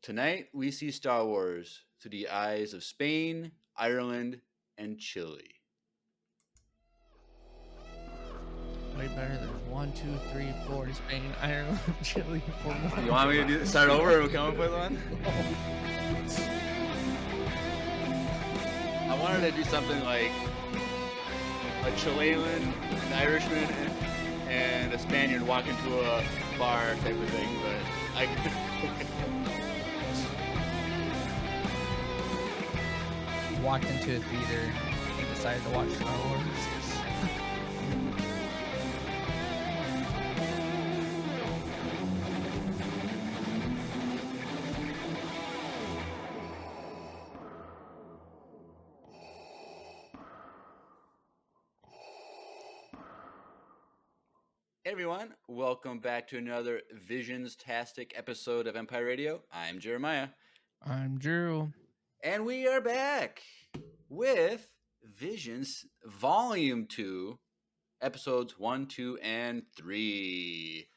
Tonight, we see Star Wars through the eyes of Spain, Ireland, and Chile. Way better than 1, 2, 3, 4, Spain, Ireland, Chile, You want me to start over and come up with one? I wanted to do something like a Chilean, an Irishman, and a Spaniard walk into a bar type of thing, but walked into a theater and decided to watch Star Wars. Hey everyone, welcome back to another Visions-tastic episode of Empire Radio. I'm Jeremiah. I'm Drew. And we are back with Visions Volume 2, Episodes 1, 2, and 3.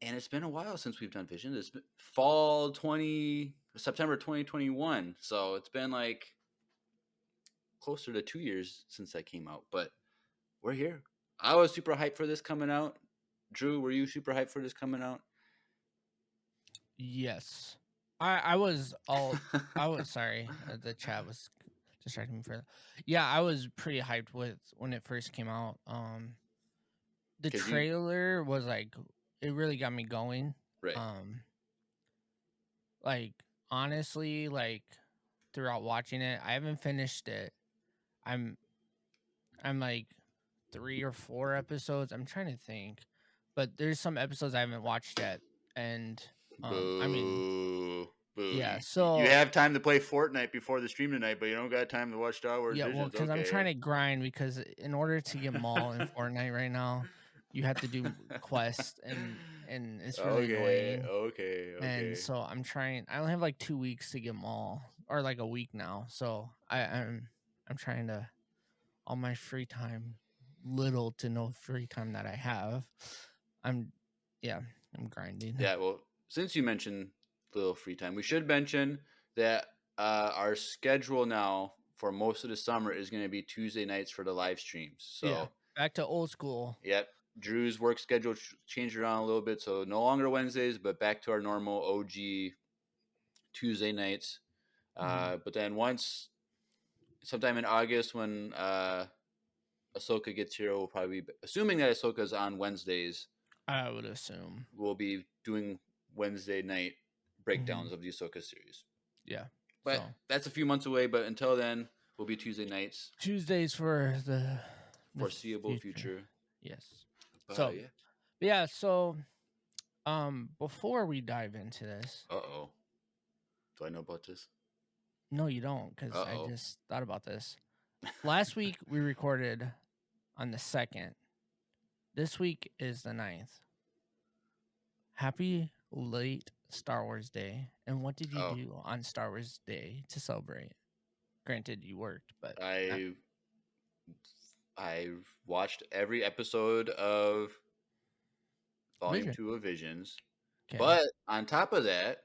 And it's been a while since we've done Visions. It's been September 2021. So it's been like closer to 2 years since that came out. But we're here. I was super hyped for this coming out. Drew, were you super hyped for this coming out? Yes. I was sorry. The chat was distracting me further. Yeah, I was pretty hyped when it first came out. The trailer was like, it really got me going. Right. Like honestly, like throughout watching it, I haven't finished it. I'm like 3 or 4 episodes. I'm trying to think, but there's some episodes I haven't watched yet, and Boo. Yeah, so you have time to play Fortnite before the stream tonight, but you don't got time to watch Star Wars. Yeah, well, because I'm trying to grind, because in order to get Maul in Fortnite right now, you have to do quests, and it's really annoying. Okay. And so I'm trying. I only have like 2 weeks to get Maul, or like a week now. So I'm trying to, all my free time, little to no free time that I have, I'm grinding. Yeah, well, since you mentioned little free time, we should mention that our schedule now for most of the summer is going to be Tuesday nights for the live streams. So yeah, back to old school. Yep. Drew's work schedule changed around a little bit, so no longer Wednesdays, but back to our normal OG Tuesday nights. But then sometime in August, when Ahsoka gets here, we'll probably be, assuming that Ahsoka's on Wednesdays, I would assume we'll be doing Wednesday night breakdowns of the Ahsoka series. Yeah. But that's a few months away, but until then, we'll be Tuesday nights. Tuesdays for the foreseeable future. Yes. So before we dive into this. Uh-oh. Do I know about this? No, you don't, because I just thought about this. Last week, we recorded on the 2nd. This week is the 9th. Happy late Star Wars Day. And what did you do on Star Wars Day to celebrate? Granted, you worked, but... I watched every episode of Volume 2 of Visions. Okay. But on top of that,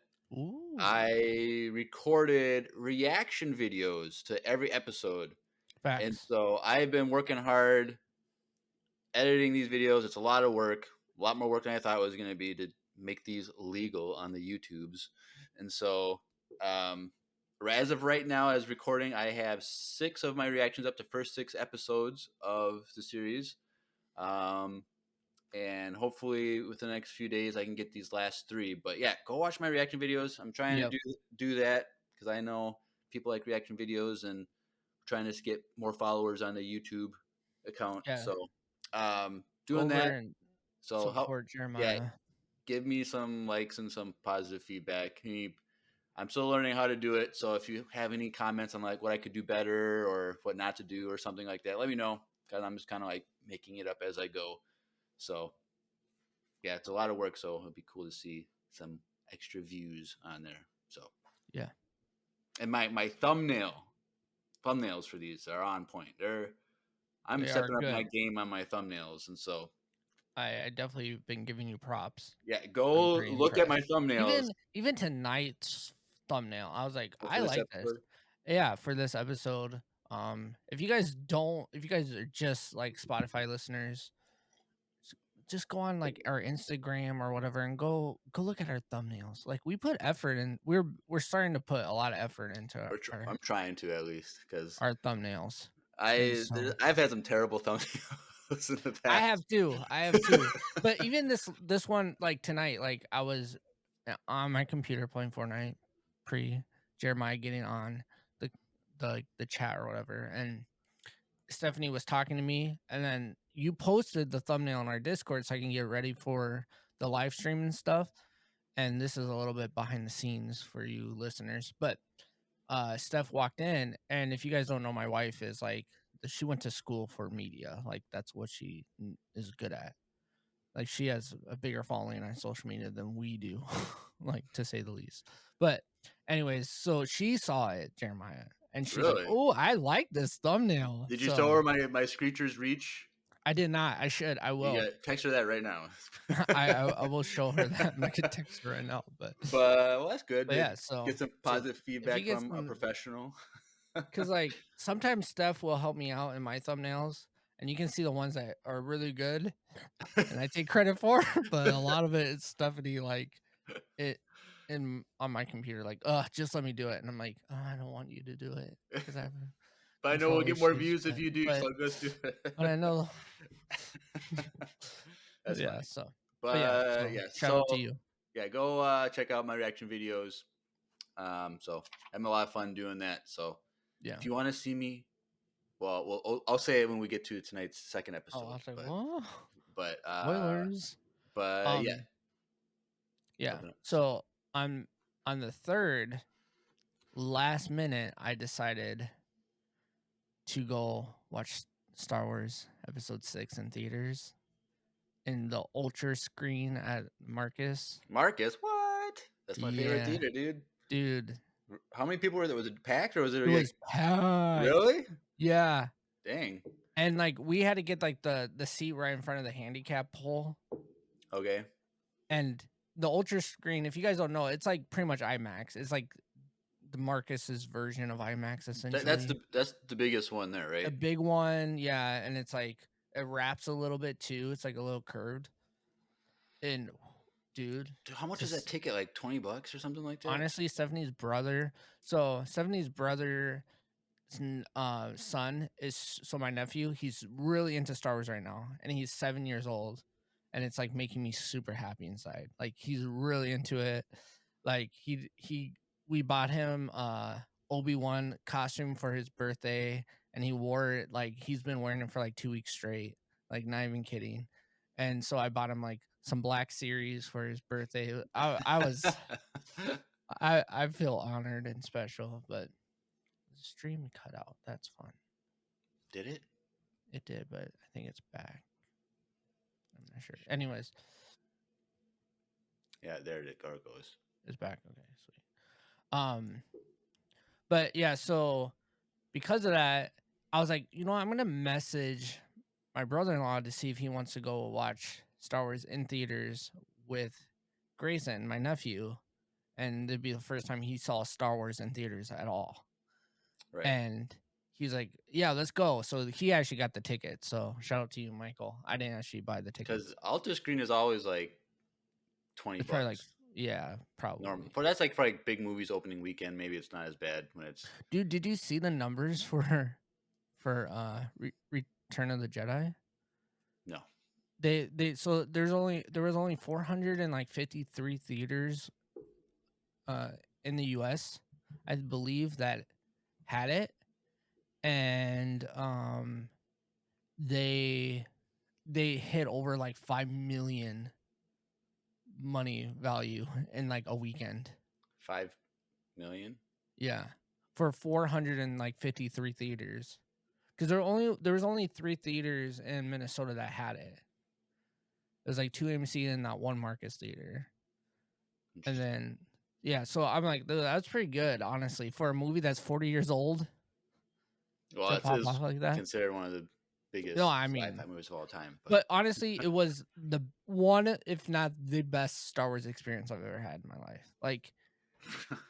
I recorded reaction videos to every episode. Facts. And so I've been working hard editing these videos. It's a lot of work, a lot more work than I thought it was going to be to make these legal on the YouTubes. And so as of right now, as recording, I have 6 of my reactions up to first 6 episodes of the series. And hopefully within the next few days, I can get these last 3. But yeah, go watch my reaction videos. I'm trying to do that because I know people like reaction videos, and trying to get more followers on the YouTube account. Yeah. So doing that. So support Jeremiah. Yeah, give me some likes and some positive feedback. I'm still learning how to do it. So if you have any comments on like what I could do better or what not to do or something like that, let me know, because I'm just kind of like making it up as I go. So yeah, it's a lot of work. So it'd be cool to see some extra views on there. So yeah. And my thumbnails for these are on point. I'm stepping up my game on my thumbnails. And so I definitely been giving you props. Yeah, I'm go pretty look at my impressed. thumbnails Even tonight's thumbnail, I was like, I for this like this. episode. Yeah, for this episode. If you guys are just like Spotify listeners, just go on like our Instagram or whatever and go look at our thumbnails. Like we put effort in. We're starting to put a lot of effort into I'm trying to at least because our thumbnails. And so I've had some terrible thumbnails in the I past. have too. I have too. But even this one, like tonight, like I was on my computer playing Fortnite pre Jeremiah getting on the the chat or whatever, and Stephanie was talking to me, and then you posted the thumbnail on our Discord so I can get ready for the live stream and stuff. And this is a little bit behind the scenes for you listeners, but Steph walked in, and if you guys don't know, my wife is like she went to school for media, like that's what she is good at. Like she has a bigger following on social media than we do, like to say the least. But anyways, so she saw it, Jeremiah, and she's like, Really? "Oh, I like this thumbnail." Did you show So her my Screechers Reach? I did not. I should. I You will. got text her that right now. I will show her that. I'm not gonna text her right now, But well, that's good but to yeah. get some So positive if you feedback get from a some, professional. because like sometimes Steph will help me out in my thumbnails, and you can see the ones that are really good, and I take credit for. But a lot of it is Stephanie like it in on my computer, like, just let me do it, and I'm like, I don't want you to do it because I have But I know we'll control get more issues, views if you do, so let's do but I it. know, That's yeah. funny. So, but yeah, But so yeah, shout so out to you. yeah, go check out my reaction videos. So I'm a lot of fun doing that. So Yeah. if you want to see me, well, I'll say it when we get to tonight's second Oh, I episode. was like, But whoa, but spoilers. yeah, Yeah. open up. So I'm on the third last minute. I decided to go watch Star Wars Episode 6 in theaters in the ultra screen at Marcus. Marcus, what? That's my favorite Yeah, theater, dude. dude, How many people were there? Was it packed or was it it yeah, was packed. really? Yeah, Dang. and like we had to get like the seat right in front of the handicap pole, Okay. and the ultra screen. If you guys don't know, it's like pretty much IMAX. It's like the Marcus's version of IMAX, essentially. That's the biggest one there, A right? big one, yeah, and it's like it wraps a little bit too. It's like a little curved. And dude, Dude, how much is that just ticket? Like $20 or something like that? honestly, Stephanie's brother. So Stephanie's brother son is so my nephew, he's really into Star Wars right now, and he's 7 years old, and it's like making me super happy inside. Like he's really into it. Like he we bought him Obi-Wan costume for his birthday, and he wore it, like he's been wearing it for like 2 weeks straight, like not even kidding. And so I bought him like some Black Series for his birthday. I feel honored and special, but the stream cut out. That's fun. Did it? It did, but I think it's back. I'm not sure. Anyways, Yeah, there it goes. it's back. Okay, sweet. But yeah, so because of that, I was like, you know what? I'm gonna message my brother-in-law to see if he wants to go watch Star Wars in theaters with Grayson, my nephew, and it'd be the first time he saw Star Wars in theaters at all. Right. And he's like, yeah, let's go. So he actually got the ticket. So shout out to you, Michael. I didn't actually buy the tickets. Because Ultra Screen is always like $20. It's probably like, yeah, probably. Normal. For that's like for like big movies opening weekend. Maybe it's not as bad when it's. Dude, did you see the numbers for Return of the Jedi? No. So there was only 453 theaters in the US, I believe, that had it, and they hit over like 5 million money value in like a weekend. 5 million. Yeah, for 453 theaters, because there was only 3 theaters in Minnesota that had it. There's like 2 AMC and that 1 Marcus theater, and then yeah. So I'm like, that's pretty good, honestly, for a movie that's 40 years old. Well, To that's pop off like that, considered one of the No, biggest I sci-fi mean, movies of all time. but honestly, it was the one, if not the best Star Wars experience I've ever had in my life. Like,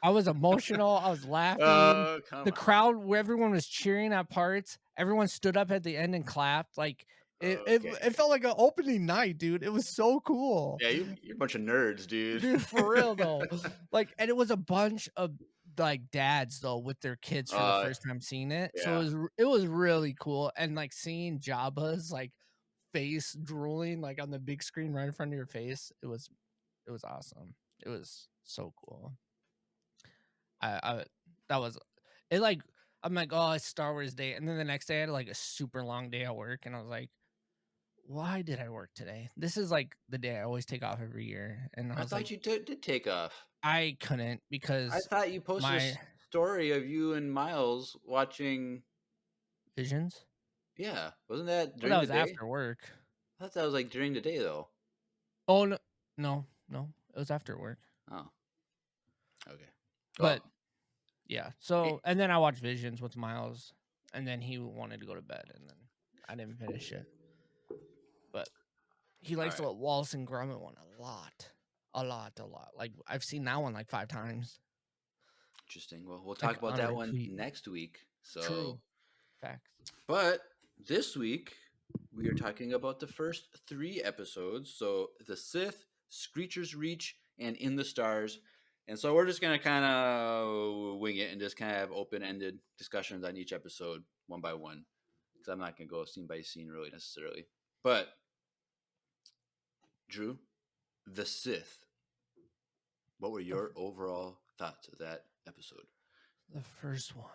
I was emotional, I was laughing. Oh, come The on. crowd where everyone was cheering at parts, everyone stood up at the end and clapped. Like, it Okay. felt like an opening night, dude. It was so cool. Yeah, you're a bunch of nerds, dude. Dude, for real though. Like, and it was a bunch of like dads though with their kids for the Uh, first time seeing it. So yeah. it was really cool. And like seeing Jabba's like face drooling like on the big screen right in front of your face, it was awesome. It was so cool. I that was it. Like, I'm like, oh, it's Star Wars Day, and then the next day I had like a super long day at work, and I was like, why did I work today? This is like the day I always take off every year, and I I was like, thought you did take off. I couldn't I because thought you posted a my story of you and Miles watching. visions. Yeah, wasn't that Well, that during the was day? after work. I thought that was like during the day though. Oh no, no, it was after work. Oh, okay. But Well, yeah, eh, so and then I watched Visions with Miles, and then he wanted to go to bed, and then I didn't finish it. But he all likes right. the Wallace and Gromit one a lot, a lot, a lot. Like I've seen that one like 5 times, Interesting. Well, we'll talk like about on that one repeat. next week. So, True facts. but this week we are talking about the first 3 episodes. So, The Sith, Screecher's Reach, and In the Stars. And so we're just gonna kind of wing it and just kind of have open-ended discussions on each episode one by one, because I'm not gonna go scene by scene really necessarily. But Drew, The Sith. What were The, your overall thoughts of that episode? the first one.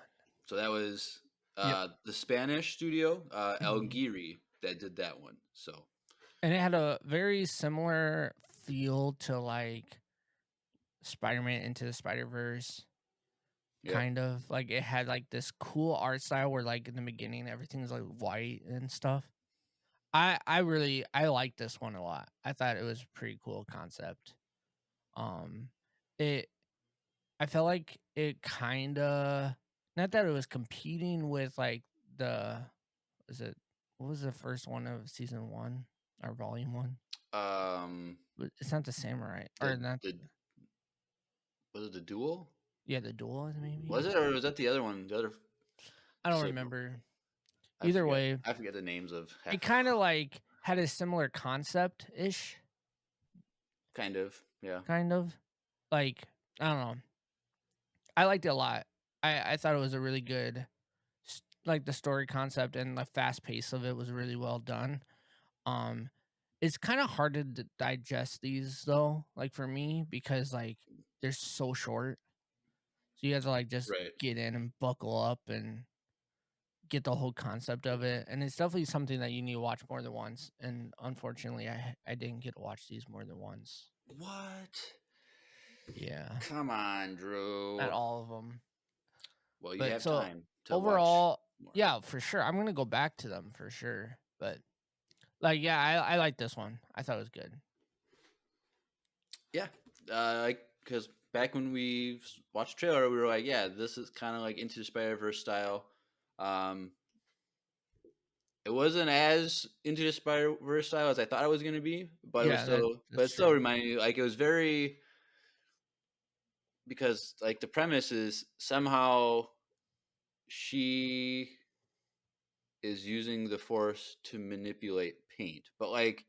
So that was Yep. the Spanish studio, El Mhm. Giri, that did that one. So And it had a very similar feel to like Spider-Man Into the Spider-Verse. yep. Kind of like it had like this cool art style where like in the beginning everything's like white and stuff. I like this one a lot. I thought it was a pretty cool concept. Um it I felt like it kind of, not that it was competing with like the, is it, what was the first one of season 1 or volume 1? Um, It's not the samurai or the not. the was it the Duel? Yeah, the duel maybe. Was it, or was that the other one? The other I don't sequel? remember. I Either forget. way, I forget the names of it half of them. kind of like had a similar concept ish, Kind of, yeah. kind of like, I don't know. I liked it a lot. I thought it was a really good, like the story concept and the fast pace of it was really well done. Um, it's kind of hard to digest these though, like for me, because like they're so short. So you have to like just Right. get in and buckle up and get the whole concept of it. And it's definitely something that you need to watch more than once. And unfortunately, I didn't get to watch these more than once. What? Yeah, Come on, not Drew. all of them. Well, you But have so time to watch overall, more. yeah, for sure. I'm gonna go back to them for sure. But like, yeah, I like this one. I thought it was good. Yeah, because back when we watched the trailer, we were like, yeah, this is kind of like Into the Spider Verse style. Um, it wasn't as Into the Spider Verse style as I thought it was going to be, but it was Yeah, still, but that's it still true. reminded me, like, it was very, because like the premise is somehow she is using the Force to manipulate paint, but like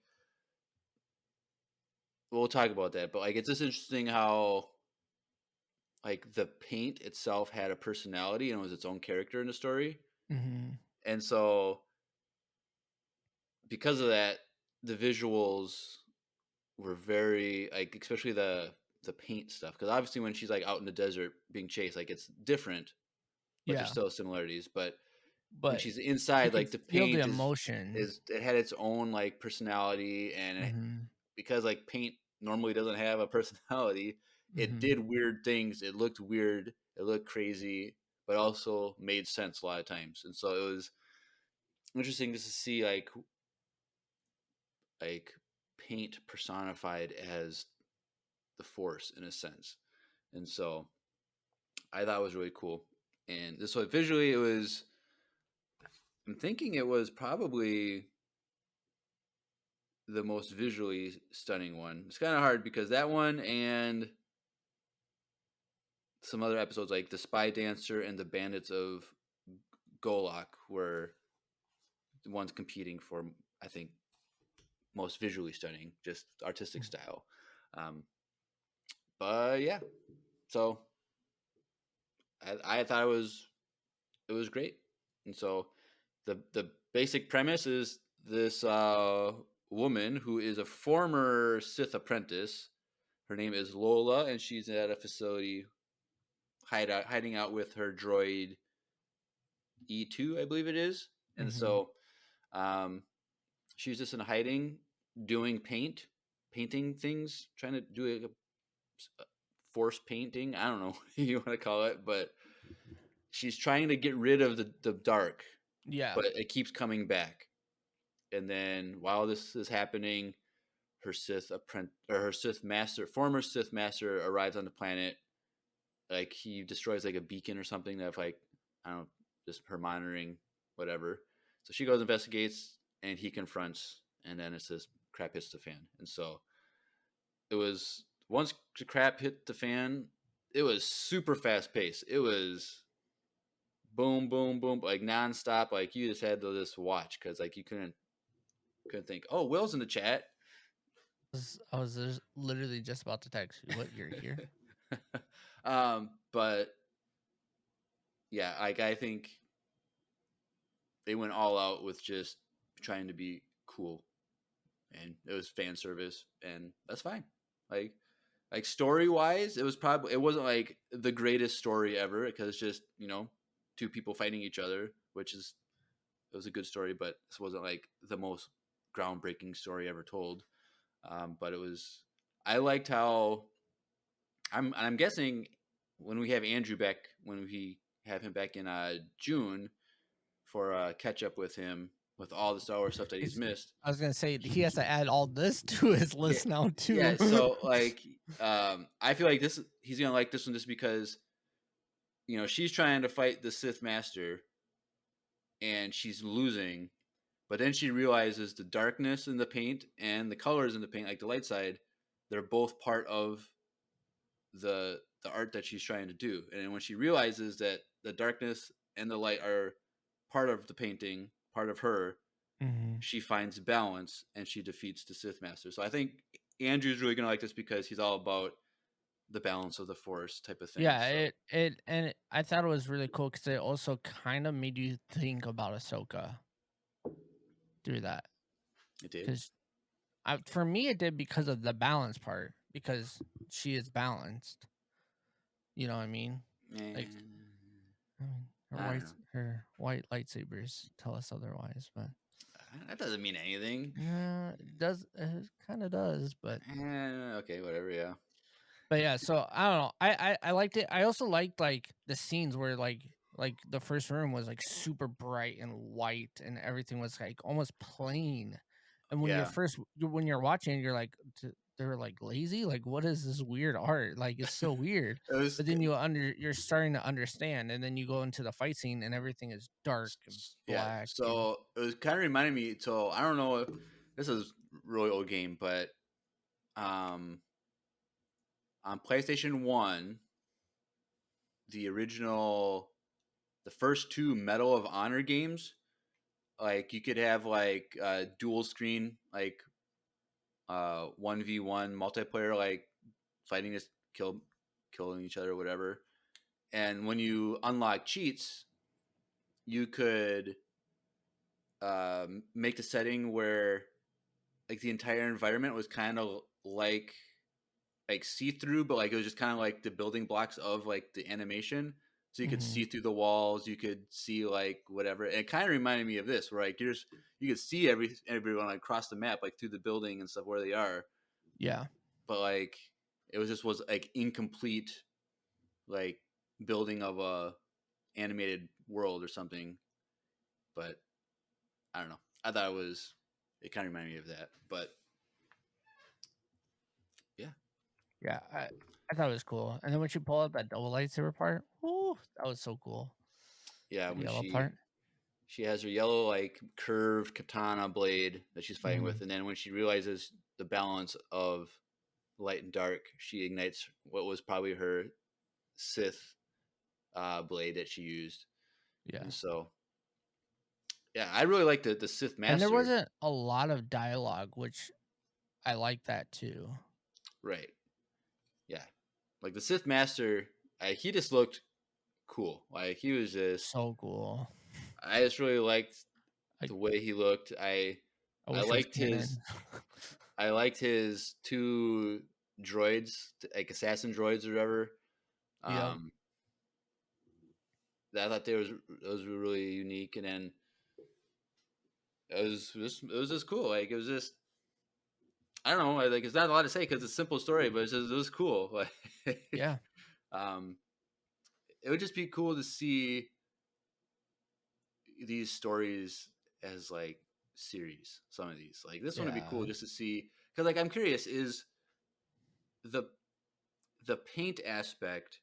we'll talk about that. But like it's just interesting how like the paint itself had a personality and was its own character in the story. Hmm. And so because of that, the visuals were very like, especially the paint stuff, because obviously when she's like out in the desert being chased, like it's different, but there's Yeah, still similarities. But when but she's you inside, could like the feel the paint emotion. is it had its own like personality, and Hmm. because like paint normally doesn't have a personality, it Hmm. did weird things. It looked weird, it looked crazy, but also made sense a lot of times. And so it was interesting just to see like paint personified as the Force in a sense. And so I thought it was really cool. And this one visually, it was I'm thinking it was probably the most visually stunning one. It's kind of hard because that one and some other episodes like The Spy Dancer and The Bandits of Golok were the ones competing for, I think, most visually stunning, just artistic style. Um, but yeah, so I thought it was great, and so the basic premise is this woman who is a former Sith apprentice. Her name is Lola, and she's at a facility hiding out with her droid E2, I believe it is. And Mm-hmm. so um, she's just in hiding, doing painting things, trying to do a force painting. I don't know what you want to call it, but she's trying to get rid of the dark, Yeah. but it keeps coming back. And then while this is happening, her her Sith master, former Sith master, arrives on the planet. Like he destroys like a beacon or something that like I don't know, just her monitoring whatever. So she goes investigates and he confronts, and then it says crap hits the fan. And so it was once the crap hit the fan, it was super fast paced. It was boom, boom, boom, like nonstop. Like you just had to just watch because like you couldn't think. Oh, Will's in the chat. I was literally just about to text you what you're here. But yeah, like I think they went all out with just trying to be cool, and it was fan service, and that's fine. Like story wise, it wasn't like the greatest story ever because it's just two people fighting each other, which is it was a good story, but this wasn't like the most groundbreaking story ever told. But it was. I liked how I'm guessing when we have Andrew back when we have him back in June for catch up with him with all the Star Wars stuff that he's missed. I was gonna say he has to add all this to his Yeah, list now too. yeah. So like, I feel like he's gonna like this one just because she's trying to fight the Sith Master and she's losing, but then she realizes the darkness in the paint and the colors in the paint, like the light side, they're both part of the art that she's trying to do. And when she realizes that the darkness and the light are part of the painting, part of her, Mm-hmm. she finds balance and she defeats the Sith Master. So I think Andrew's really gonna like this because he's all about the balance of the Force type of thing. Yeah, So I thought it was really cool because it also kind of made you think about Ahsoka through that. it did. Because for me, it did because of the balance part. Because she is balanced. You know what I mean? Like, I mean, I don't know. her white lightsabers tell us otherwise, but That doesn't mean anything. it does. It kind of does, but Okay, whatever. Yeah. yeah. So I don't know. I liked it. I also liked like the scenes where like the first room was like super bright and white, and everything was like almost plain. And when Yeah. when you're watching, you're like, they're like lazy. Like, what is this weird art? Like, it's so weird. It was. But then you're starting to understand, and then you go into the fight scene, and everything is dark and Yeah. black. And So it was kind of reminding me. So I don't know if this is a really old game, but um, on PlayStation 1, the original, the first two Medal of Honor games, like you could have like dual screen, like 1v1 multiplayer, like fighting to killing each other or whatever. And when you unlock cheats, you could make the setting where like the entire environment was kind of like see through, but like it was just kind of like the building blocks of like the animation. So you could mm-hmm. see through the walls, you could see like whatever. And it kind of reminded me of this, where like you could see everyone like across the map, like through the building and stuff where they are. Yeah. But like it was like incomplete, like building of a animated world or something. But I don't know. I thought it kind of reminded me of that. But yeah, Yeah, I thought it was cool. And then when she pulled out that double lightsaber part, whoo, that was so cool. yeah. The When yellow she part. she has her yellow like curved katana blade that she's fighting Mm-hmm. with, and then when she realizes the balance of light and dark, she ignites what was probably her Sith blade that she used. Yeah. And so, yeah, I really like the Sith And there Master. wasn't a lot of dialogue, which I like that too. Right. Yeah. Like the Sith Master, he just looked cool. Like he was just, So cool. I just really liked Like the way he looked. I I wish it was liked canon. his two droids, like assassin droids or whatever. Yep. Um, I thought those were really unique, and then it was just cool. Like it was just, I don't know, like it's not a lot to say because it's a simple story, but it was cool. Like, Yeah. um, it would just be cool to see these stories as like series. Some of these, like this one would be Yeah. cool just to see because like I'm curious, is the paint aspect,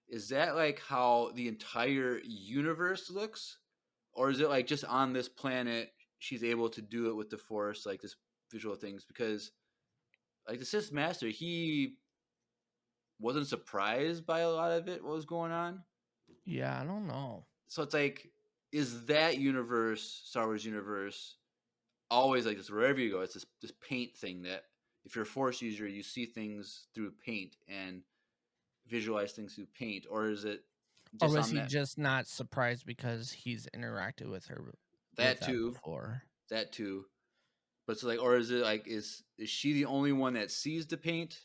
is that like how the entire universe looks, or is it like just on this planet she's able to do it with the force, like this visual things? Because like the Sith Master, he wasn't surprised by a lot of it, what was going on. Yeah, I don't know. So it's like, is that universe, Star Wars universe, always like this wherever you go? It's this paint thing that if you're a force user, you see things through paint and visualize things through paint, or is it Or just was on he that? just not surprised because he's interacted with her with That that too, before? that too. But it's like, or is it like, is she the only one that sees the paint,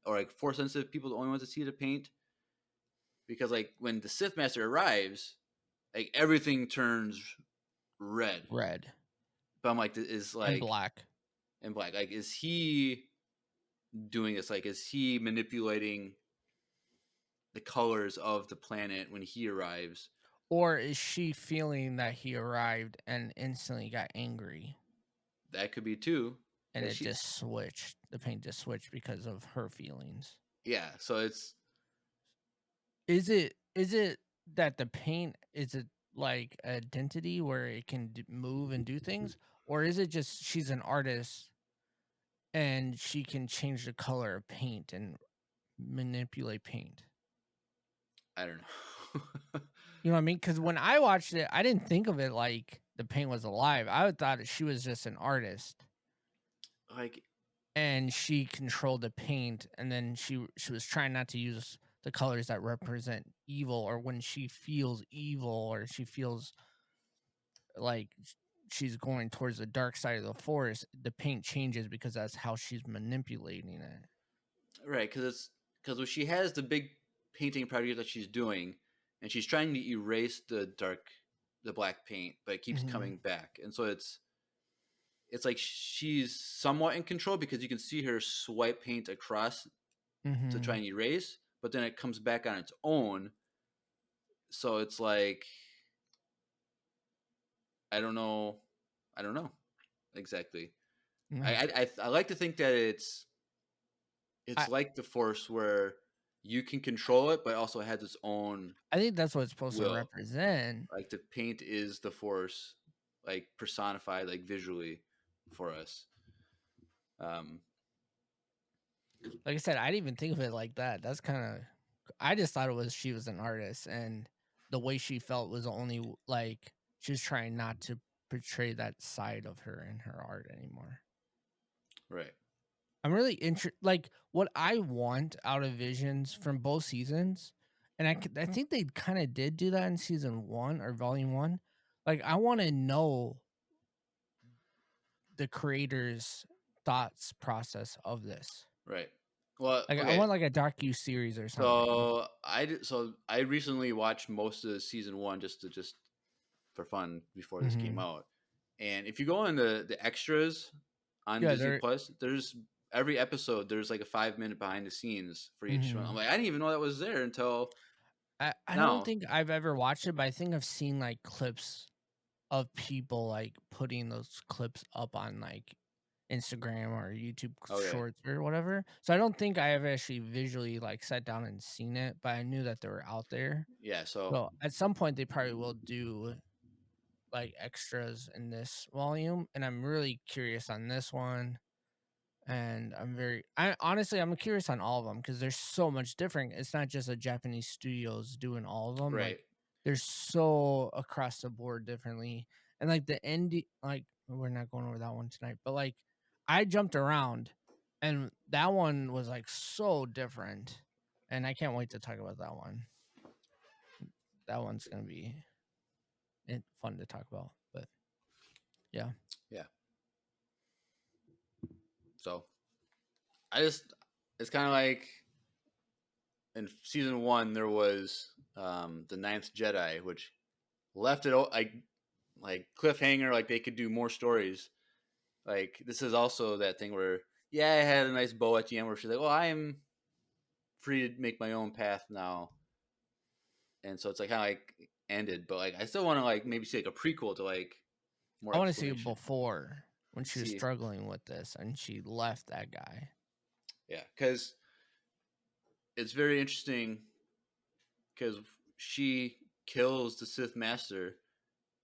or like force sensitive people the only ones that see the paint? Because like when the Sith Master arrives, like everything turns red. Red But I'm like, is and like black. in black. Like, is he doing this? Like, is he manipulating the colors of the planet when he arrives? Or is she feeling that he arrived and instantly got angry That could be too. and Cause it she, just switched? The paint just switched because of her feelings. yeah. So it's Is it that the paint is it like a identity where it can move and do things, or is it just she's an artist and she can change the color of paint and manipulate paint? I don't know. You know what I mean? Because when I watched it, I didn't think of it like the paint was alive. I thought she was just an artist like, and she controlled the paint, and then she was trying not to use the colors that represent evil, or when she feels evil or she feels like she's going towards the dark side of the forest, the paint changes because that's how she's manipulating it. right? Because when she has the big painting project that she's doing, and she's trying to erase the black paint, but it keeps Hmm. coming back, and so it's like she's somewhat in control because you can see her swipe paint across to try Hmm. and erase, but then it comes back on its own. So it's like, I don't know, I don't know exactly. Yeah. I like to think that it's I like the Force where you can control it, but also has its own I think that's what it's supposed to will. represent. Like the paint is the Force, like personified, like visually for us. Um, Like I said, I didn't even think of it like that. That's kind of. I just thought it was she was an artist, and the way she felt was only like she was trying not to portray that side of her in her art anymore. right, I'm really like what I want out of Visions from both seasons, and I think they kind of did do that in season 1 or volume 1. Like I want to know the creator's thoughts process of this. right. Well, Like I okay. want like a docu series or something. So I recently watched most of season one just for fun before this came Hmm. out. And if you go in the extras on Yeah, Disney they're. Plus, there's every episode there's like a 5 minute behind the scenes for each one. I'm Hmm. like, I didn't even know that was there until I don't now. think I've ever watched it, but I think I've seen like clips of people like putting those clips up on like Instagram or YouTube Okay, Shorts or whatever. So I don't think I have actually visually like sat down and seen it, but I knew that they were out there. yeah. So So at some point they probably will do like extras in this volume, and I'm really curious on this one. And I'm curious on all of them because there's so much different. It's not just a Japanese studios doing all of them. Like Right. there's so across the board differently. And like the indie, like we're not going over that one tonight, but like I jumped around and that one was like so different. And I can't wait to talk about that one. That one's gonna be fun to talk about. But yeah. Yeah. So it's kind of like in season 1 there was the Ninth Jedi, which left it like cliffhanger, like they could do more stories. Like this is also that thing where I had a nice bow at the end where she's like, "Well, I am free to make my own path now," and so it's like kind of like ended. But like I still want to like maybe see like a prequel to like more I want to see it explanation. before when she was See, struggling with this and she left that guy. yeah, because it's very interesting because she kills the Sith Master,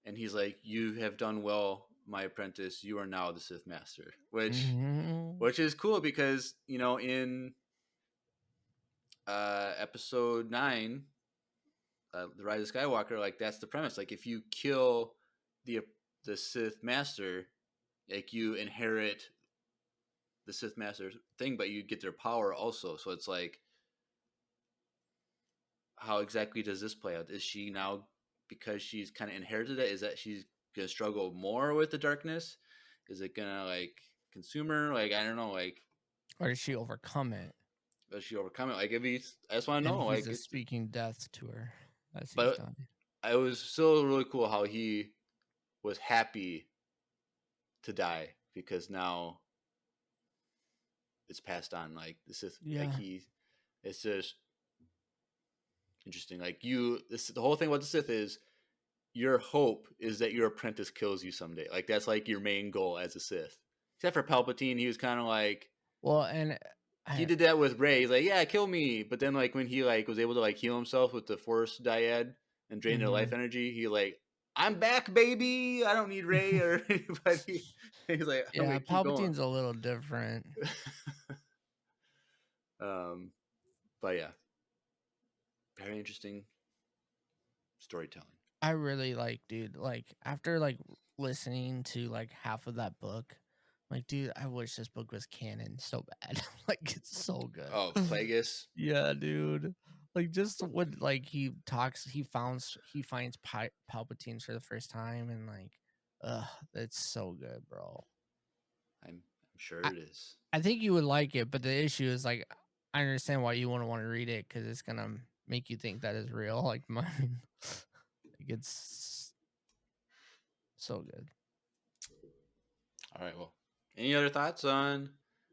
and he's like, "You have done well, my apprentice. You are now the Sith Master," which is cool because in episode 9, the Rise of Skywalker, like that's the premise. Like if you kill the Sith Master, like you inherit the Sith Master thing, but you get their power also. So it's like, how exactly does this play out? Is she now, because she's kind of inherited it, is that she's gonna struggle more with the darkness? Is it gonna like consume her? Like I don't know. Like, or does she overcome it? does she overcome it? Like if he's, I just want to And know. he's Like, just speaking death to her as he's but done. it was still really cool how he was happy to die because now it's passed on. Like the Sith, Yeah. like it's just interesting. Like the whole thing about the Sith is your hope is that your apprentice kills you someday. Like that's like your main goal as a Sith. Except for Palpatine, he was kind of like, well, and he did that with Rey. He's like, yeah, kill me. But then like when he like was able to like heal himself with the Force dyad and drain their life energy, he like, I'm back, baby. I don't need Rey or anybody. He's like, I'm yeah, gonna keep going. Palpatine's a little different. But yeah, very interesting storytelling. I really like, dude, like after like listening to like half of that book, like, dude, I wish this book was canon so bad. Like it's so good. Oh, Plagueis. Yeah, dude. Like just what like he finds Palpatines for the first time and like, that's so good, bro. I'm sure I, it is. I think you would like it, but the issue is like I understand why you wouldn't want to read it because it's gonna make you think that is real. Like mine, like it's so good. All right. Well, any other thoughts on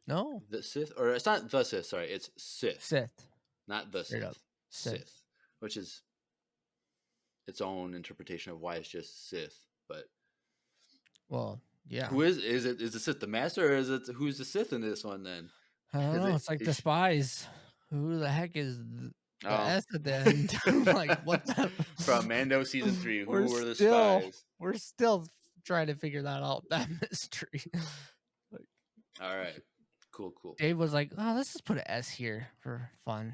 No, the Sith? Or it's not the Sith. Sorry, it's Sith, Sith, not the straight Sith. up Sith. Which is its own interpretation of why it's just Sith. But Well, yeah. who is it? Is the Sith the Master, or is it who's the Sith in this one? Then I don't is know. it? It's like the spies. Who the heck is the Oh, S at the end? Like what the from Mando season 3? we're Who were the still spies? we're still trying to figure that out, that mystery. Like, All right, cool. Dave was like, "Oh, let's just put an S here for fun."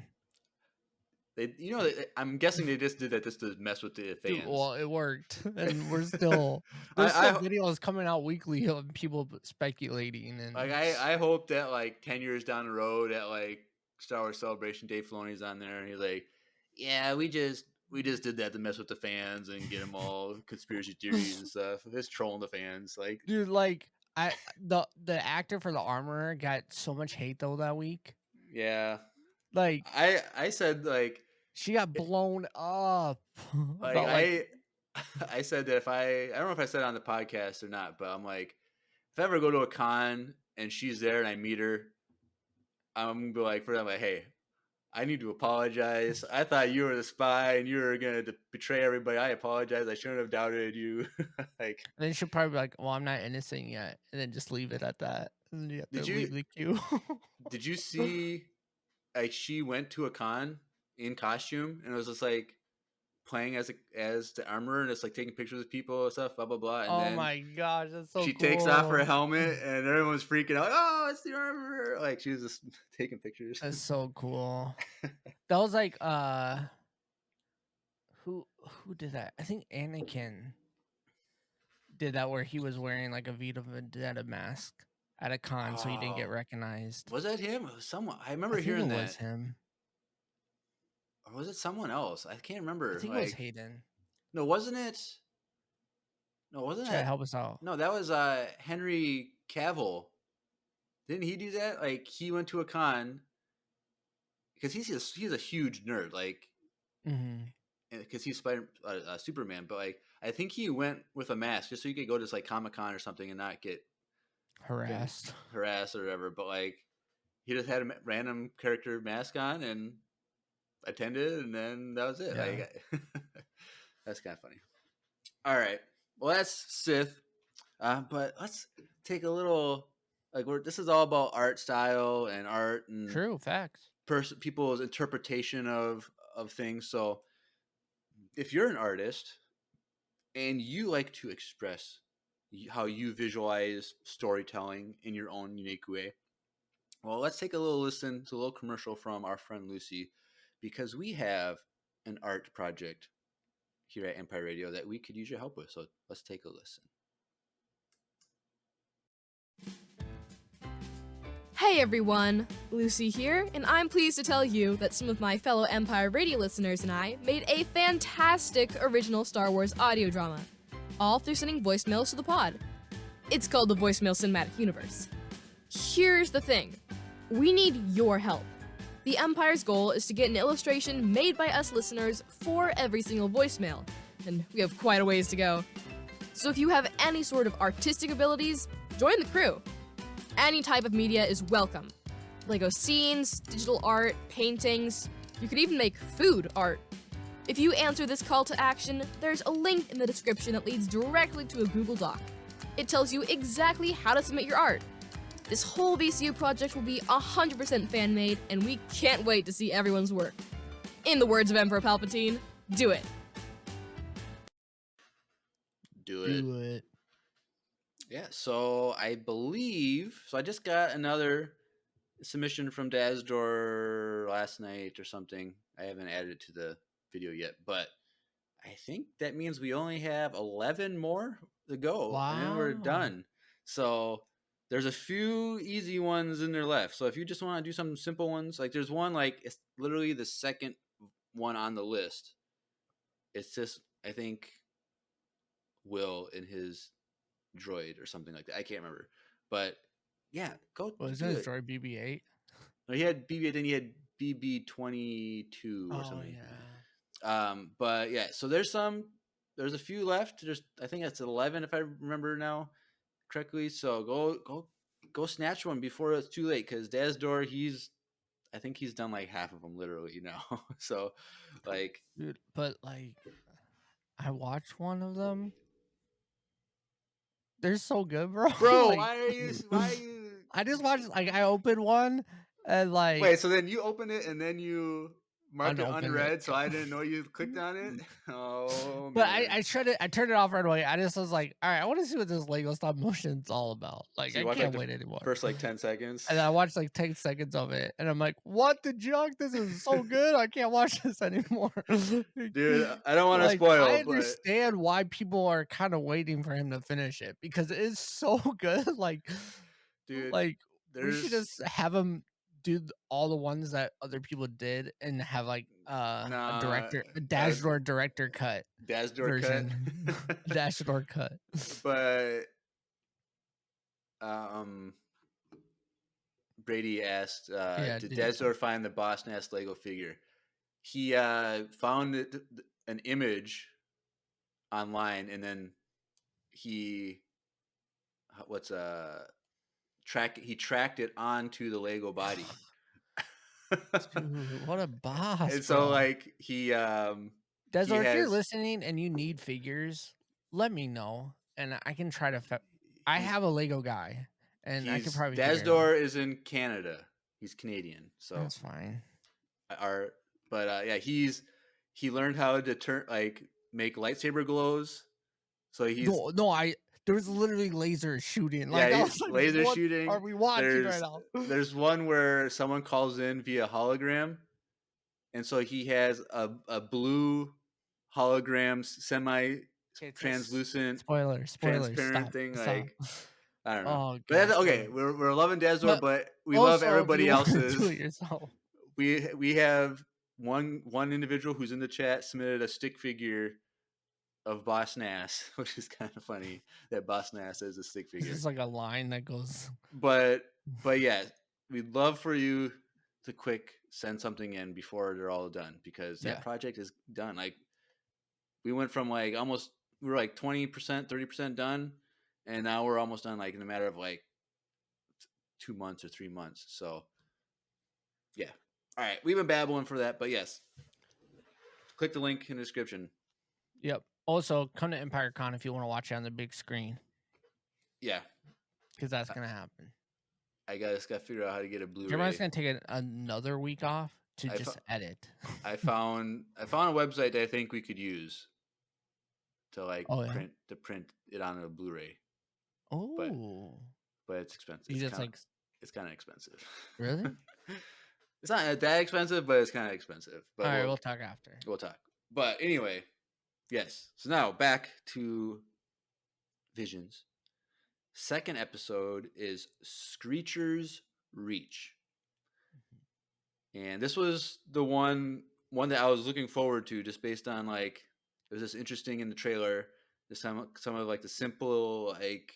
I'm guessing they just did that just to mess with the fans. Dude, well, it worked, and we're still there's still videos coming out weekly of people speculating, and like I hope that like 10 years down the road at like Star Wars Celebration, Dave Filoni's on there and he's like, yeah, we just did that to mess with the fans and get them all conspiracy theories and stuff. Just trolling the fans, like, dude, like the actor for the Armorer got so much hate though that week. yeah, Like I said like she got blown up. like About like I said that if I don't know if I said it on the podcast or not, but I'm like, if I ever go to a con and she's there and I meet her, I'm gonna be like, for them, like, hey, I need to apologize. I thought you were the spy and you were gonna betray everybody. I apologize. I shouldn't have doubted you. Like, and then she'll probably be like, "Well, I'm not innocent yet," and then just leave it at that. And then you have to leave the queue. Did you see? Like, she went to a con in costume and it was just like playing as the armorer, and it's like taking pictures of people and stuff, blah blah blah. And Oh then my gosh, that's so she cool. takes off her helmet, and everyone's freaking out. Oh, it's the armorer! Like she was just taking pictures. That's so cool. That was like who did that? I think Anakin did that where he was wearing like a Vita Vendetta mask at a con, so he didn't get Oh, recognized. was that him? It was someone. I I remember think hearing it that. was him. Or was it someone else? I can't remember. I think it was Hayden. No, wasn't it? No, wasn't Try to that? help us out. No, that was Henry Cavill. Didn't he do that? Like he went to a con because he's a huge nerd. Like because he's Superman, but like I think he went with a mask just so he could go to like Comic-Con or something and not get Harassed or whatever. But like he just had a random character mask on and attended, and then that was it. Yeah. Like that's kind of funny. All right, well that's Sith, but let's take a little this is all about art style and art and true facts. People's interpretation of things. So if you're an artist and you like to express how you visualize storytelling in your own unique way, well, let's take a little listen to a little commercial from our friend Lucy, because we have an art project here at Empire Radio that we could use your help with. So let's take a listen. Hey everyone, Lucy here, and I'm pleased to tell you that some of my fellow Empire Radio listeners and I made a fantastic original Star Wars audio drama, all through sending voicemails to the pod. It's called the Voicemail Cinematic Universe. Here's the thing, we need your help. The Empire's goal is to get an illustration made by us listeners for every single voicemail, and we have quite a ways to go. So if you have any sort of artistic abilities, join the crew. Any type of media is welcome. Lego scenes, digital art, paintings, you could even make food art. If you answer this call to action, there's a link in the description that leads directly to a Google Doc. It tells you exactly how to submit your art. This whole VCU project will be 100% fan-made, and we can't wait to see everyone's work. In the words of Emperor Palpatine, do it. Do it. Do it. Yeah, so I believe, I just got another submission from Dazdor last night or something. I haven't added it to the video yet, but I think that means we only have 11 more to go. Wow. And then we're done. So there's a few easy ones in there left. So if you just want to do some simple ones, like there's one, like it's literally the second one on the list. It's just, I think, Will in his droid or something like that. I can't remember, but yeah, go. Was that his droid BB-8? No, he had BB-8, then he had BB-22 or something. Yeah. But yeah, so there's a few left. I think that's 11 if I remember now correctly. So go snatch one before it's too late, because Dazdor, I think he's done like half of them literally now. So like, dude, but like I watched one of them. They're so good, bro. Bro, like, why are you I just watched, like, I opened one and like, wait, so then you open it and then you marked it unopened unread, it. so I didn't know you clicked on it. Oh, but man. I turned it off right away. I just was like, all right, I want to see what this Lego stop motion is all about. Like, So I you watched, can't like, wait anymore. First like 10 seconds. And I watched like 10 seconds of it, and I'm like, what the junk? This is so good. I can't watch this anymore. Dude, I don't want to like, spoil, I but understand why people are kind of waiting for him to finish it, because it is so good. Like, dude, like we should there's just have him do all the ones that other people did and have like a Dazdor director cut Dazdor version. cut. Dazdor cut. But Brady asked, did Dazdor find the Boss Nass Lego figure? He found an image online, and then he tracked it onto the Lego body. Dude, what a boss! And so, like, Dazdor, if you're listening and you need figures, let me know, and I can try to. I have a Lego guy, and I can probably. Dazdor is in Canada. He's Canadian, so that's fine. But yeah, he learned how to make lightsaber glows. So he's No, there was literally laser shooting. Like I yeah, was like, laser what are shooting. we watching right now? There's one where someone calls in via hologram, and so he has a blue hologram semi Okay, translucent spoilers. transparent Stop. thing. Stop. Like I don't know, Oh but that's, gosh. okay. We're loving Dazor, But but we love also, if you everybody want to else's. do it yourself, We have one individual who's in the chat submitted a stick figure of Boss Nass, which is kind of funny that Boss Nass is a stick this figure. is like a line that goes. But yeah, we'd love for you to quick send something in before they're all done, because that project is done. Like we went from like almost, we were like 20%, 30% done, and now we're almost done, like in a matter of like 2 months or 3 months. So yeah. All right, we've been babbling for that, but yes, click the link in the description. Yep. Also, come to EmpireCon if you want to watch it on the big screen. Yeah, because that's gonna happen. I just got to figure out how to get a Blu-ray. Jeremiah's gonna take another week off to just edit. I found a website that I think we could use to print it on a Blu-ray. Oh, but it's expensive. It's kind of expensive. Really? It's not that expensive, but it's kind of expensive. But all right, we'll talk after. We'll talk. But anyway, yes. So now back to Visions. Second episode is Screecher's Reach. And this was the one that I was looking forward to, just based on like, it was just interesting in the trailer. Just some of like the simple like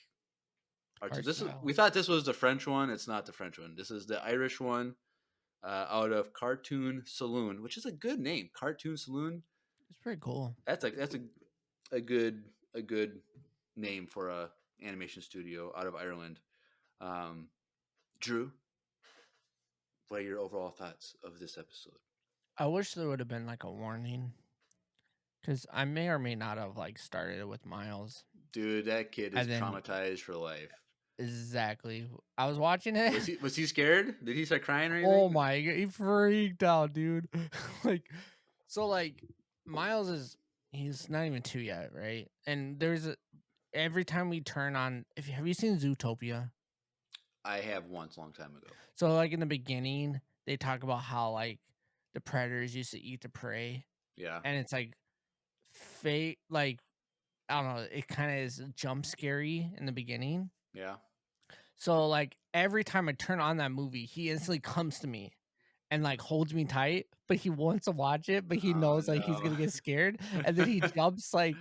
art. We thought this was the French one. It's not the French one. This is the Irish one, out of Cartoon Saloon, which is a good name. Cartoon Saloon. It's pretty cool. That's a good name for a animation studio out of Ireland. Drew, what are your overall thoughts of this episode? I wish there would have been like a warning, because I may or may not have like started it with Miles. Dude, that kid is traumatized for life. Exactly. I was watching it. Was he scared? Did he start crying or anything? Oh my god, he freaked out, dude. Miles he's not even 2 yet, right? And every time we turn on, have you seen Zootopia? I have once, a long time ago. So like in the beginning, they talk about how like the predators used to eat the prey. Yeah. And it's like fake, like I don't know, it kind of is jump scary in the beginning. Yeah. So like every time I turn on that movie, he instantly comes to me and like holds me tight, but he wants to watch it, but he knows like he's gonna get scared, and then he jumps like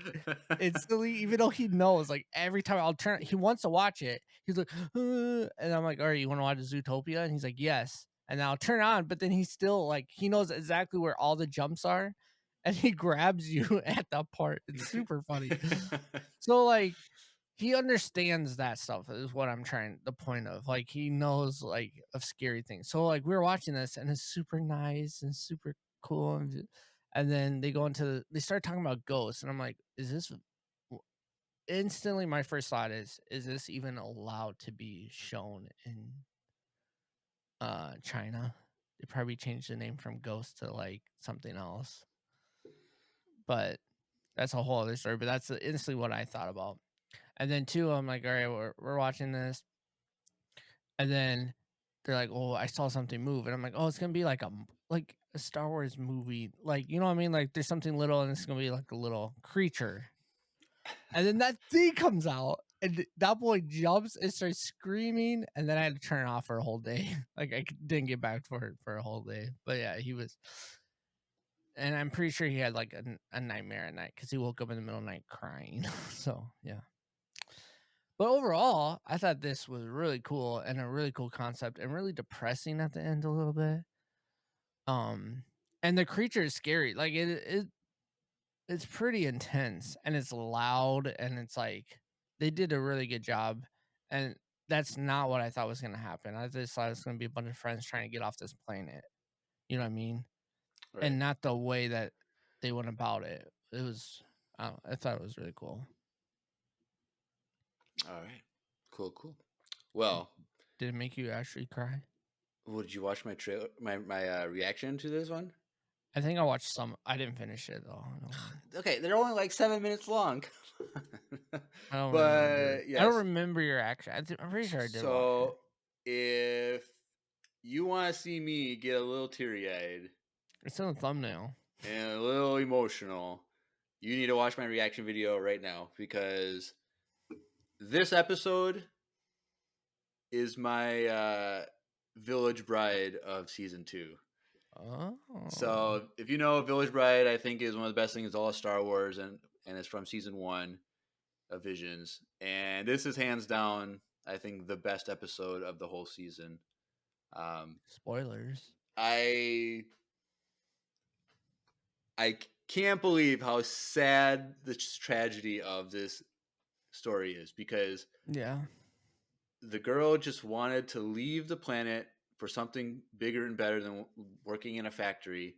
instantly, even though he knows like every time I'll turn, he wants to watch it. He's like, and I'm like, all right, you want to watch Zootopia? And he's like, yes. And then I'll turn on, but then he's still like, he knows exactly where all the jumps are, and he grabs you at that part. It's super funny. So like, he understands that stuff is what I'm trying, the point of, like, he knows like of scary things. So like we were watching this and it's super nice and super cool. And then they start talking about ghosts. And I'm like, instantly my first thought is this even allowed to be shown in China? They probably changed the name from ghost to like something else. But that's a whole other story. But that's instantly what I thought about. And then two, I'm like, all right, we're watching this. And then they're like, oh, I saw something move. And I'm like, oh, it's going to be like a Star Wars movie. Like, you know what I mean? Like there's something little and it's going to be like a little creature. And then that thing comes out and that boy jumps and starts screaming. And then I had to turn it off for a whole day. Like I didn't get back for it for a whole day. But yeah, he was. And I'm pretty sure he had like a nightmare at night because he woke up in the middle of the night crying. So yeah. But overall, I thought this was really cool and a really cool concept and really depressing at the end a little bit. And the creature is scary. Like it's pretty intense and it's loud and it's like they did a really good job. And that's not what I thought was going to happen. I just thought it was going to be a bunch of friends trying to get off this planet. You know what I mean? Right. And not the way that they went about it. It was, I thought it was really cool. All right. Cool. Well, did it make you actually cry? Well, did you watch my trailer, my reaction to this one? I think I watched some. I didn't finish it though. Okay, they're only like 7 minutes long. I don't remember. But I don't yes. remember your action. I'm pretty sure I did watch So if you want to see me get a little teary-eyed it. It's in the thumbnail. and a little emotional, you need to watch my reaction video right now, because this episode is my Village Bride of season 2. Oh. So if you know, Village Bride, I think is one of the best things all of Star Wars, and it's from season 1 of Visions. And this is hands down, I think, the best episode of the whole season. Spoilers. I can't believe how sad the tragedy of this story is, because Yeah. the girl just wanted to leave the planet for something bigger and better than working in a factory,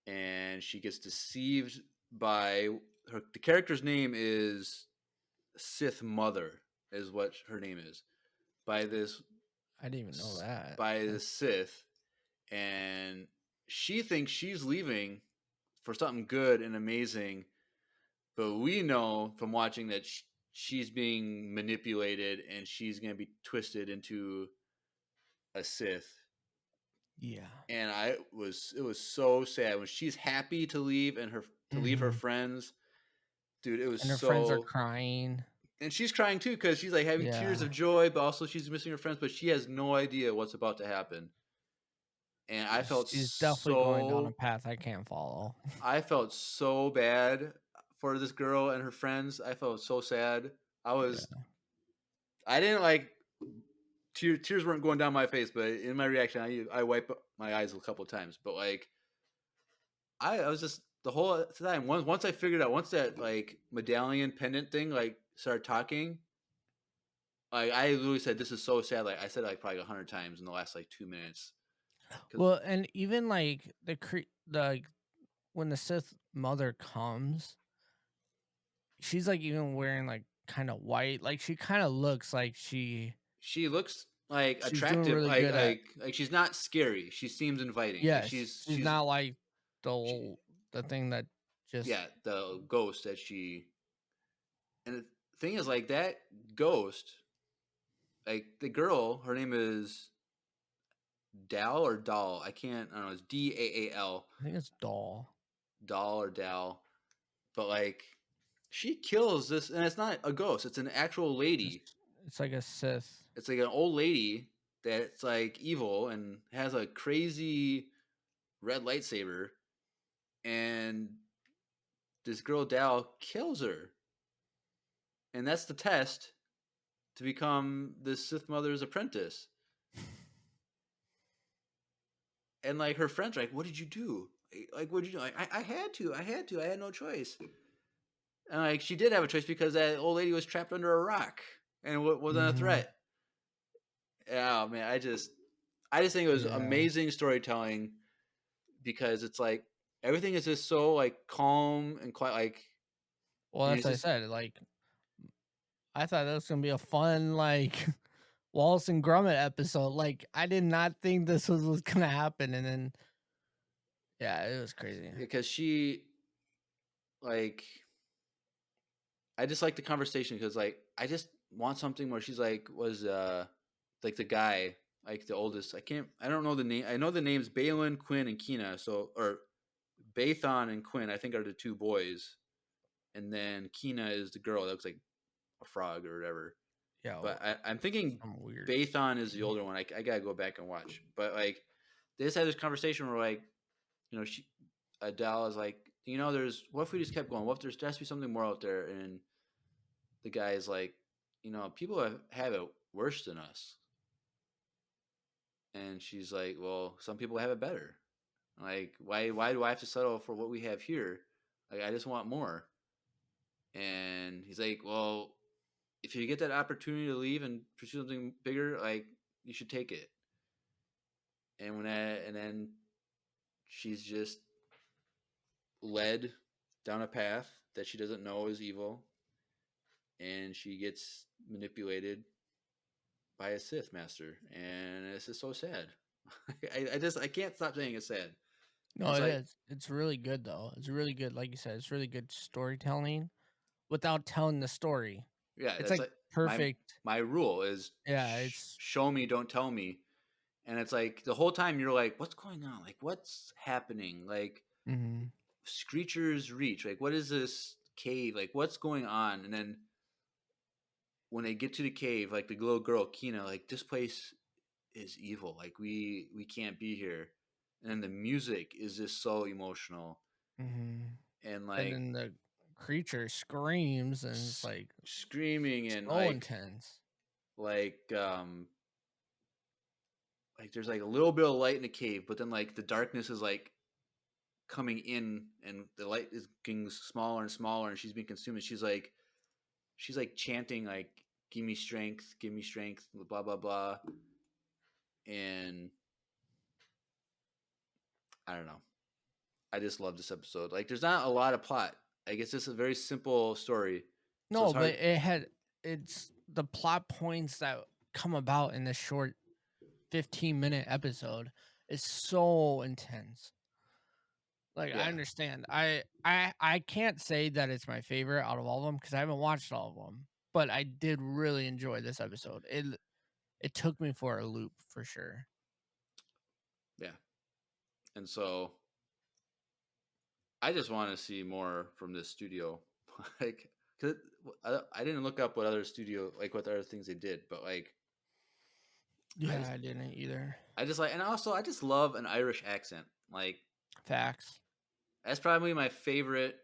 and she gets deceived by the character's name is Sith Mother, is what her name is, by this I didn't even know that. by the Sith, and she thinks she's leaving for something good and amazing, but we know from watching that she's being manipulated and she's going to be twisted into a Sith. Yeah. And it was so sad when she's happy to leave and leave her friends. Dude, it was and her friends are crying. And she's crying too, because she's like having tears of joy, but also she's missing her friends, but she has no idea what's about to happen. And I felt she's definitely going down a path I can't follow. I felt so bad for this girl and her friends. I felt so sad. I didn't like tears weren't going down my face, but in my reaction, I wiped my eyes a couple of times. But like, I was just the whole time once I figured out, once that like medallion pendant thing like started talking, like I literally said, "This is so sad." Like I said, like probably 100 times in the last like 2 minutes. Well, and even like when the Sith Mother comes, she's like even wearing like kind of white. Like she kind of looks like she looks like she's attractive, really good like she's not scary. She seems inviting. Yes, like she's not like the thing that just the ghost that she. And the thing is, like that ghost, like the girl, her name is Dal or Doll. I don't know. It's Daal. I think it's Doll or Dal, but like she kills this, and it's not a ghost. It's an actual lady. It's like a Sith. It's like an old lady that's like evil and has a crazy red lightsaber, and this girl Dal kills her, and that's the test to become the Sith Mother's apprentice. And like her friends are like, "What did you do? Like, what did you do?" Like, I had to. I had no choice. And like she did have a choice, because that old lady was trapped under a rock and wasn't a threat. Oh man, I just think it was amazing storytelling, because it's like everything is just so like calm and quiet. Like, well, that's what I said. Like, I thought that was gonna be a fun like Wallace and Gromit episode. Like, I did not think this was gonna happen, and then it was crazy. Because she, like, I just like the conversation, because like I just want something where she's like like the guy, like the oldest. I don't know the name. I know the names Balin, Quinn, and Kina. Or Bathon and Quinn, I think, are the 2 boys, and then Kina is the girl that looks like a frog or whatever. Yeah, but I'm thinking Bathon is the older one. I gotta go back and watch. But like, they just had this conversation where like, Adele is like, what if we just kept going? What if there has to be something more out there? And the guy is like, people have it worse than us. And she's like, well, some people have it better. Like, why do I have to settle for what we have here? Like, I just want more. And he's like, well, if you get that opportunity to leave and pursue something bigger, like, you should take it. And then she's just led down a path that she doesn't know is evil, and she gets manipulated by a Sith master, and it's just so sad. I can't stop saying it's sad. No, It's it like, is. It's really good though. It's really good. Like you said, it's really good storytelling without telling the story. yeah, It's that's like like perfect. my rule is Yeah, it's show me, don't tell me. And it's like the whole time you're like, what's going on? Like, what's happening? Like, mhm. Screecher's Reach. Like, what is this cave? Like, what's going on? And then when they get to the cave, like the little girl Kina, like this place is evil. Like we can't be here. And then the music is just so emotional Mhm. and And like then the creature screams and it's like screaming and so intense. like um like there's like a little bit of light in the cave, but then like the darkness is like coming in and the light is getting smaller and smaller and she's being consumed and she's like chanting like give me strength, blah blah blah. And I don't know. I just love this episode. Like there's not a lot of plot. I guess it's a very simple story. So it's No, but hard. it's the plot points that come about in this short 15-minute episode is so intense. Like I Yeah. understand. I can't say that it's my favorite out of all of them because I haven't watched all of them. But I did really enjoy this episode. It took me for a loop for sure. Yeah. And so I just want to see more from this studio. Like, cause I didn't look up what other studio, like what other things they did, but like, Yeah, I didn't either. I just like, and also I just love an Irish accent. Like, Facts. that's probably my favorite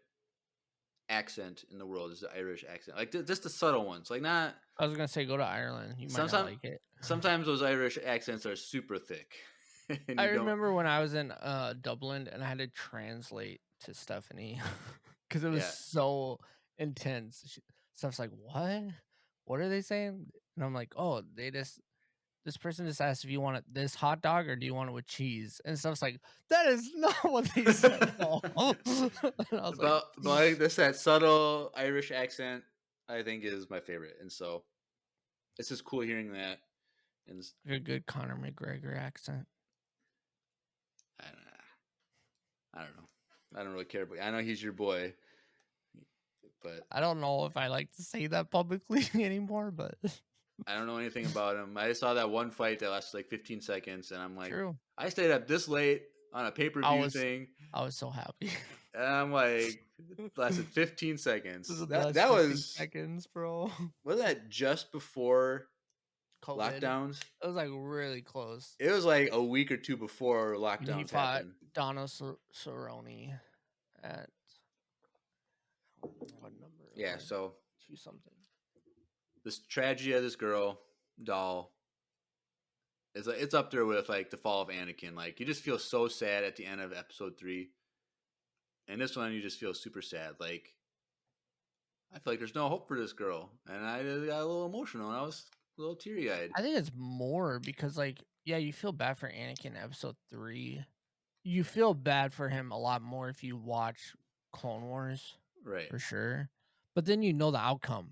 accent in the world is the Irish accent. Like, just the subtle ones. Like, not I was gonna say go to Ireland. You might not sometimes. like it. Sometimes those Irish accents are super thick, and I you don't. remember when I was in Dublin and I had to translate to Stephanie because it was Yeah, so intense. Stuff's like, what? What are they saying? And I'm like, oh, this person just asked if you want this hot dog or do you want it with cheese? And stuff's like, that is not what they said at all. And I was like, but like this that subtle Irish accent, I think is my favorite, and so it's just cool hearing that. And a good Conor McGregor accent. I don't know. I don't know. I don't really care, but I know he's your boy. But I don't know if I like to say that publicly anymore, but I don't know anything about him. I saw that one fight that lasted like 15 seconds, and I'm like, true. I stayed up this late on a pay-per-view thing, I was so happy. and I'm like, lasted 15 This is seconds. the That best that 15 was seconds, bro. wasn't that just before COVID. lockdowns? It was like really close. It was like a week or two before And he lockdowns fought happened. Dono Cerrone at what number? it Yeah, was? so 2 something. this tragedy of this girl doll is like it's up there with like the fall of Anakin. Like you just feel so sad at the end of episode 3, and this one you just feel super sad. Like I feel like there's no hope for this girl, and I got a little emotional, and I was a little teary eyed. I think it's more because like yeah, you feel bad for Anakin in episode 3. You feel bad for him a lot more if you watch Clone Wars Right? for sure. But then you know the outcome.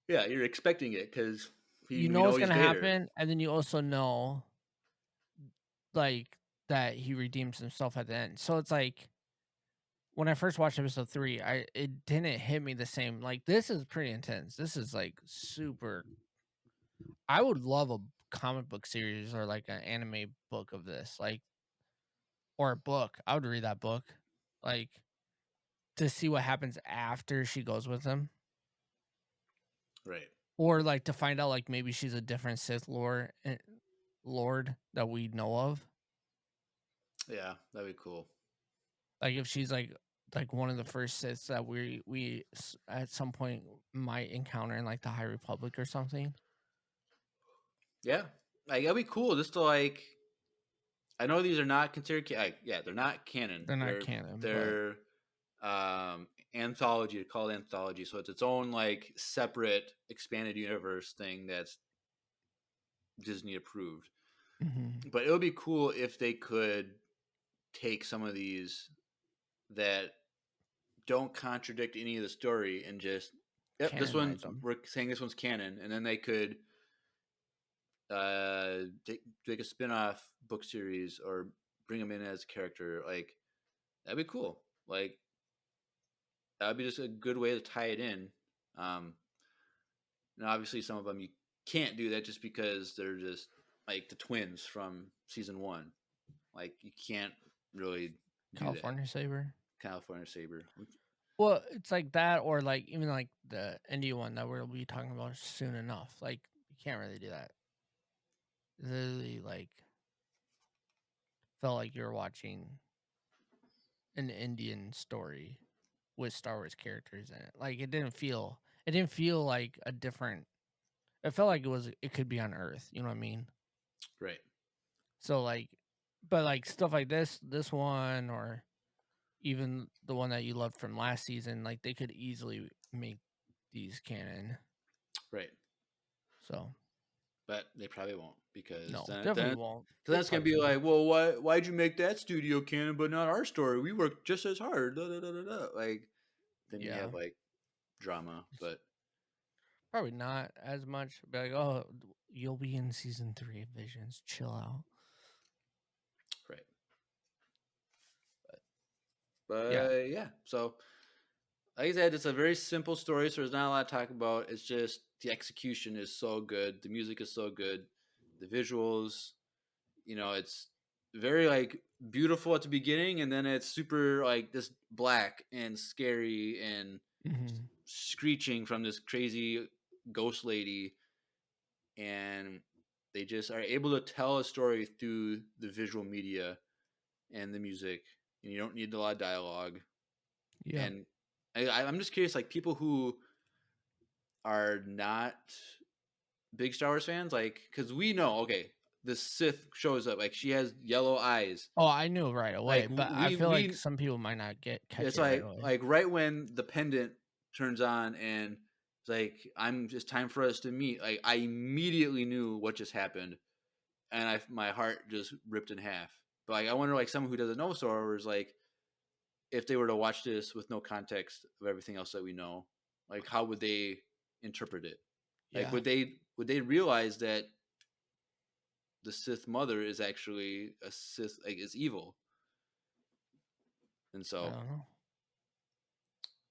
Yeah, you're expecting it because You we know know what's he's gonna Vader. happen, and then you also know like that he redeems himself at the end. So it's like when I first watched episode 3, it didn't hit me the same. Like this is pretty intense. This is like super. I would love a comic book series or like an anime book of this, like or a book. I would read that book, like to see what happens after she goes with him, Right? or like to find out like maybe she's a different Sith Lord that we know of. Yeah, that'd be cool. Like if she's like one of the first Siths that at some point might encounter in like the High Republic or something. Yeah, like that'd be cool. Just to like, I know these are not considered. Like, yeah, they're not canon. They're not canon, but They're anthology. Called anthology, so it's its own like separate expanded universe thing that's Disney approved. mhm, But it would be cool if they could take some of these that don't contradict any of the story and just this canonize one's them. we're saying this one's canon, and then they could take a spin-off book series or bring him in as a character, like that'd be cool. Like that'd be just a good way to tie it in. And obviously some of them you can't do that just because they're just like the twins from season 1. Like you can't really do California Saber. California Saber. Well, it's like that, or like even like the Indie one that we'll be talking about soon enough. Like you can't really do that. Literally, like felt like you're watching an Indian story with Star Wars characters in it. Like it didn't feel like a different. It felt like it could be on Earth. You know what I mean? Right. So like, but like stuff like this one, or even the one that you loved from last season, like they could easily make these canon. Right. So. But they probably won't, because No, then, definitely won't. Because that's gonna be like, well, why'd you make that studio canon but not our story? We worked just as hard. Da, da, da, da, da. Like then you have like drama, but probably not as much. Be like, oh, you'll be in season 3 of Visions. Chill out. Right. But yeah. So like I said, it's a very simple story, so there's not a lot to talk about. It's just the execution is so good, the music is so good, the visuals, it's very like beautiful at the beginning, and then it's super like this black and scary and screeching from this crazy ghost lady, and they just are able to tell a story through the visual media and the music, and you don't need a lot of dialogue. Yeah. And I'm just curious, like people who are not big Star Wars fans, like, because we know, okay, the Sith shows up, like she has yellow eyes. Oh, I knew right away, like, but I feel like some people might not catch it's it like right away. like right when the pendant turns on and it's like, it's time for us to meet. Like I immediately knew what just happened, and my heart just ripped in half. But like I wonder, like someone who doesn't know Star Wars, like if they were to watch this with no context of everything else that we know, like how would they interpret it? Like would they realize that the Sith mother is actually a Sith, like is evil? And so I don't know.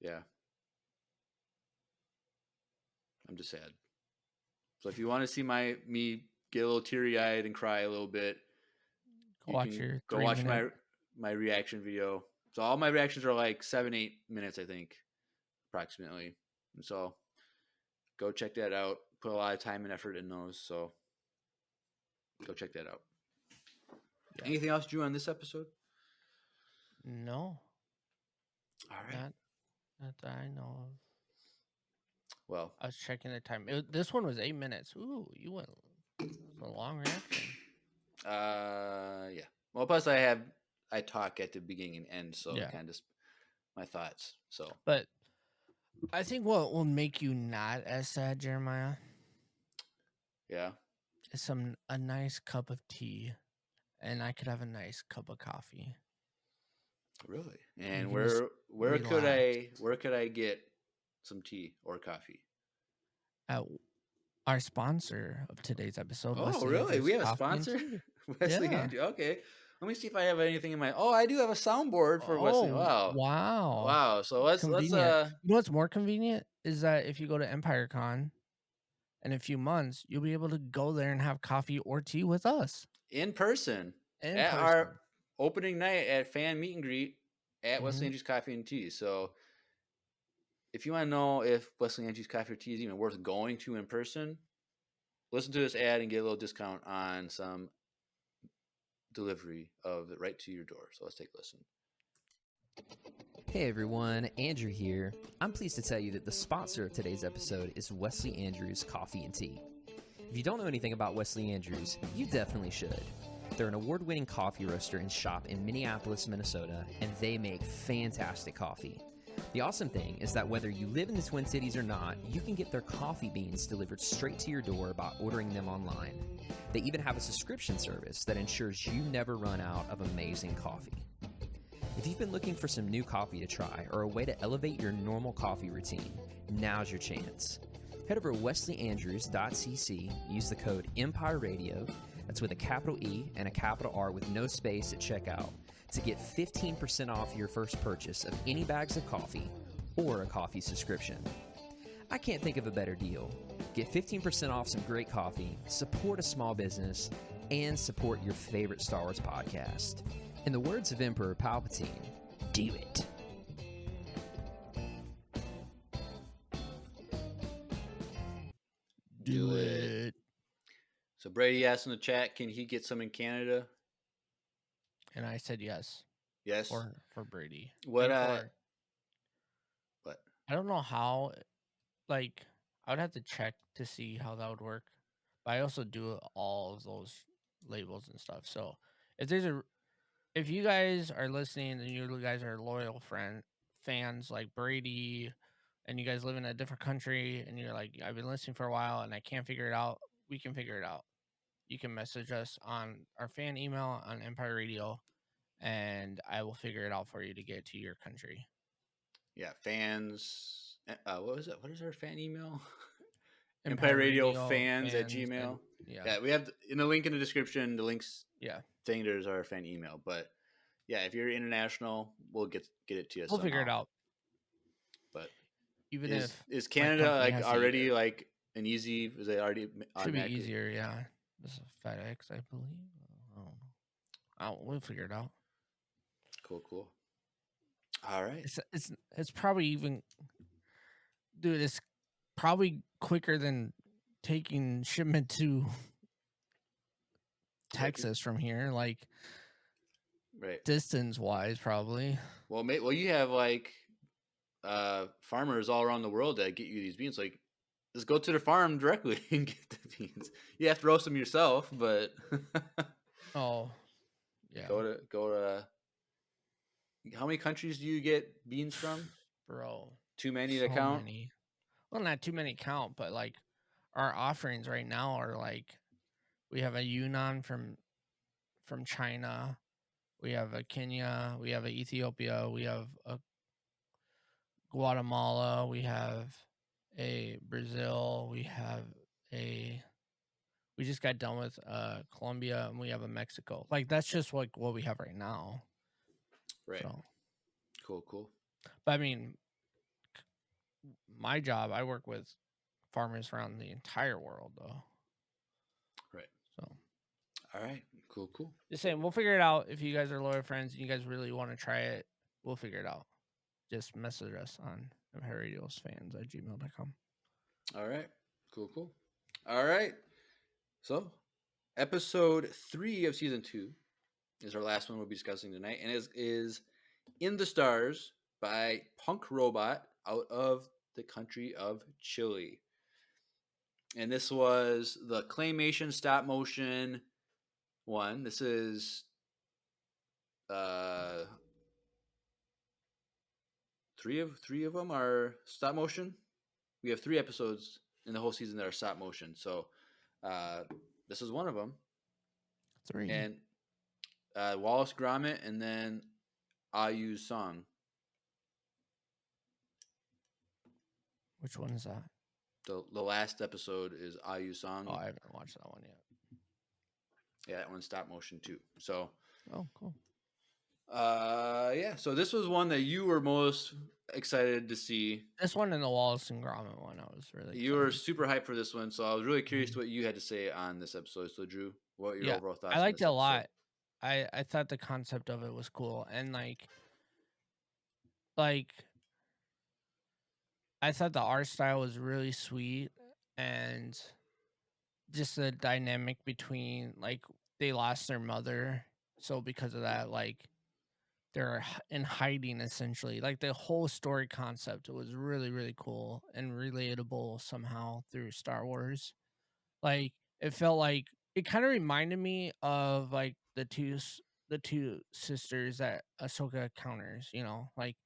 Yeah, I'm just sad. So if you want to see me get a little teary-eyed and cry a little bit, go watch my reaction video. So all my reactions are like 7-8 minutes, I think, approximately. And so go check that out. Put a lot of time and effort in those. So go check that out. Yeah. Anything else, Drew, on this episode? No. All right. Not that I know of. Well, I was checking the time. This one was 8 minutes. Ooh, you went. It was a long reaction. Yeah. Well, plus I talk at the beginning and end, so kind of my thoughts. So, but I think what will make you not as sad, Jeremiah, is a nice cup of tea, and I could have a nice cup of coffee. Really? And where could I get some tea or coffee? At our sponsor of today's episode. Oh, Wesley really? Andrews We have a sponsor? Wesley Andrews. Okay. Let me see if I have anything in my. Oh, I do have a soundboard for Wesley. Wow. Wow. So let's You know what's more convenient is that if you go to EmpireCon in a few months, you'll be able to go there and have coffee or tea with us in person our opening night at fan meet and greet at Wesley Andrews Coffee and Tea. So if you want to know if Wesley Andrews Coffee or Tea is even worth going to in person, listen to this ad and get a little discount on some delivery of it right to your door. So let's take a listen. Hey everyone, Andrew here. I'm pleased to tell you that the sponsor of today's episode is Wesley Andrews Coffee and Tea. If you don't know anything about Wesley Andrews, you definitely should. They're an award-winning coffee roaster and shop in Minneapolis, Minnesota, and they make fantastic coffee. The awesome thing is that whether you live in the Twin Cities or not, you can get their coffee beans delivered straight to your door by ordering them online. They even have a subscription service that ensures you never run out of amazing coffee. If you've been looking for some new coffee to try or a way to elevate your normal coffee routine, now's your chance. Head over to wesleyandrews.cc, use the code EMPIRERADIO, That's with a capital E and a capital R with no space at checkout to get 15% off your first purchase of any bags of coffee or a coffee subscription. I can't think of a better deal. Get 15% off some great coffee, support a small business, and support your favorite Star Wars podcast. In the words of Emperor Palpatine, do it. Do it. So Brady asked in the chat, can he get some in Canada? And I said yes. Yes. For Brady. What? What? I don't know how. Like, I would have to check to see how that would work. But I also do all of those labels and stuff. So if you guys are listening and you guys are loyal fans like Brady, and you guys live in a different country and you're like, I've been listening for a while and I can't figure it out, we can figure it out. You can message us on our fan email on Empire Radio, and I will figure it out for you to get to your country. Yeah, fans. What was it? What is our fan email? Empire Radio fans at Gmail. Yeah, we have in the link in the description. The links. Yeah, thing there's our fan email, but yeah, if you're international, we'll get it to you. We'll figure it out. But even is Canada like already like an easy? Is it already should be easier? Yeah, this is FedEx, I believe. I don't know. We'll figure it out. Cool. All right. It's probably even, dude. It's probably quicker than taking shipment to Texas from here, like, right, distance wise, probably. Well, you have like farmers all around the world that get you these beans. Like, just go to the farm directly and get the beans. You have to roast them yourself, but oh, yeah. Go to. How many countries do you get beans from, bro? Too many to count. Well, not too many count, but like our offerings right now are like, we have a Yunnan from China, we have a Kenya, we have a Ethiopia, we have a Guatemala, we have a Brazil, we just got done with Colombia, and we have a Mexico. Like, that's just like what we have right now. Right. So. Cool. But I mean, my job, I work with farmers around the entire world, though. Right. So. All right. Cool. Just saying, we'll figure it out. If you guys are loyal friends and you guys really want to try it, we'll figure it out. Just message us on empireRadiosFans@gmail.com. All right. Cool. All right. So, episode 3 of season 2 is our last one we'll be discussing tonight, and is In the Stars by Punk Robot out of the country of Chile. And this was the claymation stop motion one. This is three of them are stop motion. We have 3 episodes in the whole season that are stop motion. So this is one of them. 3. And Wallace Gromit, and then Ayu's song. Which one is that? The last episode is Ayu's song. Oh, I haven't watched that one yet. Yeah, that one's stop motion too. So. Oh, cool. Yeah. So this was one that you were most excited to see. This one and the Wallace and Gromit one, I was really excited. You were super hyped for this one, so I was really curious what you had to say on this episode. So, Drew, what are your overall thoughts? I liked it a lot. I thought the concept of it was cool, and like I thought the art style was really sweet, and just the dynamic between, like, they lost their mother, so because of that, like, they're in hiding essentially. Like, the whole story concept was really, really cool and relatable somehow through Star Wars. Like, it felt like it kind of reminded me of like the two sisters that Ahsoka encounters, you know, like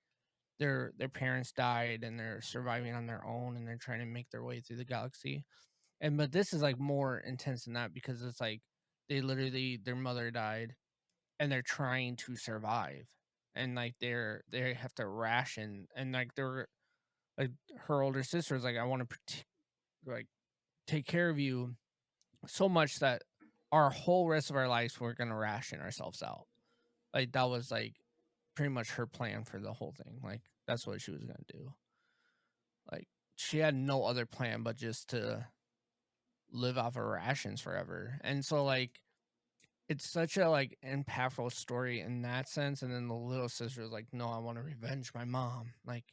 their parents died and they're surviving on their own and they're trying to make their way through the galaxy. But this is like more intense than that, because it's like their mother died and they're trying to survive, and like they have to ration, and like they're like, her older sister is like, I want to take care of you so much that our whole rest of our lives we're gonna ration ourselves out. Like that was like pretty much her plan for the whole thing. Like that's what she was gonna do. Like she had no other plan but just to live off of rations forever. And so like it's such a like impactful story in that sense. And then the little sister was like, no, I want to revenge my mom. Like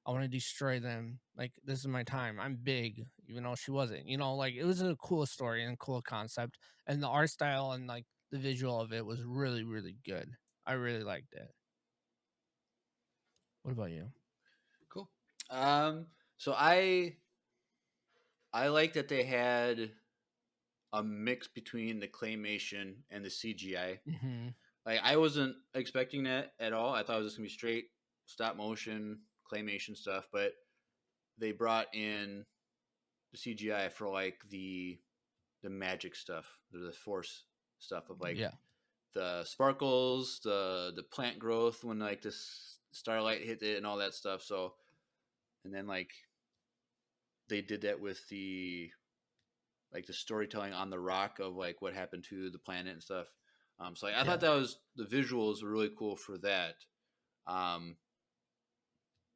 I want to destroy them. Like this is my time. I'm big, even though she wasn't. You know, like it was a cool story and cool concept. And the art style and like the visual of it was really, really good. I really liked it. What about you? Cool. So I like that they had a mix between the claymation and the CGI. Mm-hmm. Like I wasn't expecting that at all. I thought it was just gonna be straight stop motion claymation stuff, but they brought in the CGI for like the magic stuff, the force stuff of like Yeah. the sparkles, the plant growth when like this starlight hit it and all that stuff. So, and then like they did that with the like the storytelling on the rock of like what happened to the planet and stuff. So like, I thought that was the visuals were really cool for that.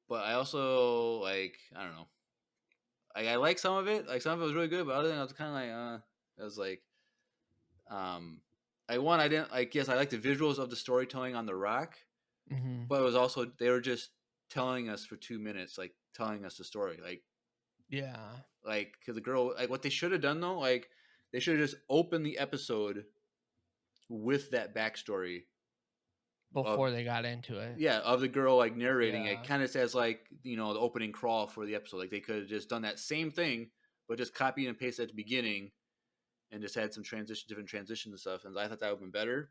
But I also like I don't know. I like some of it. Like some of it was really good, but other than I was kind of like I was like I didn't like yes I like the visuals of the storytelling on the rock, Mm-hmm. but it was also they were just telling us for 2 minutes, like telling us the story, Yeah. like because the girl like what they should have done though, like they should have just opened the episode with that backstory Before of they got into it. yeah of the girl like narrating Yeah. it, kind of says like the opening crawl for the episode. Like they could have just done that same thing, but just copy and paste at the beginning and just had some different transitions and stuff. And I thought that would have been better.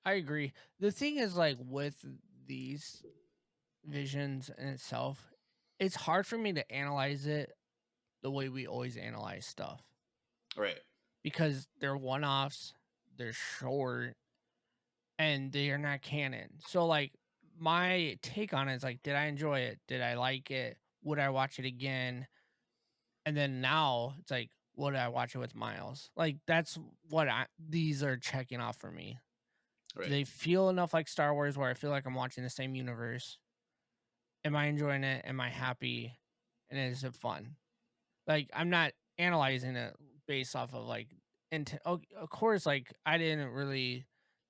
I agree. The thing is, like, with these visions in itself, it's hard for me to analyze it the way we always analyze stuff Right. because they're one offs, they're short, and they are not canon. So, like, my take on it is like, did I enjoy it? Did I like it? Would I watch it again? And then now it's like, would I watch it with Miles? Like, that's what these are checking off for me. Right. Do they feel enough like Star Wars where I feel like I'm watching the same universe? Am I enjoying it? Am I happy? And is it fun? Like I'm not analyzing it based off of like of course like I didn't really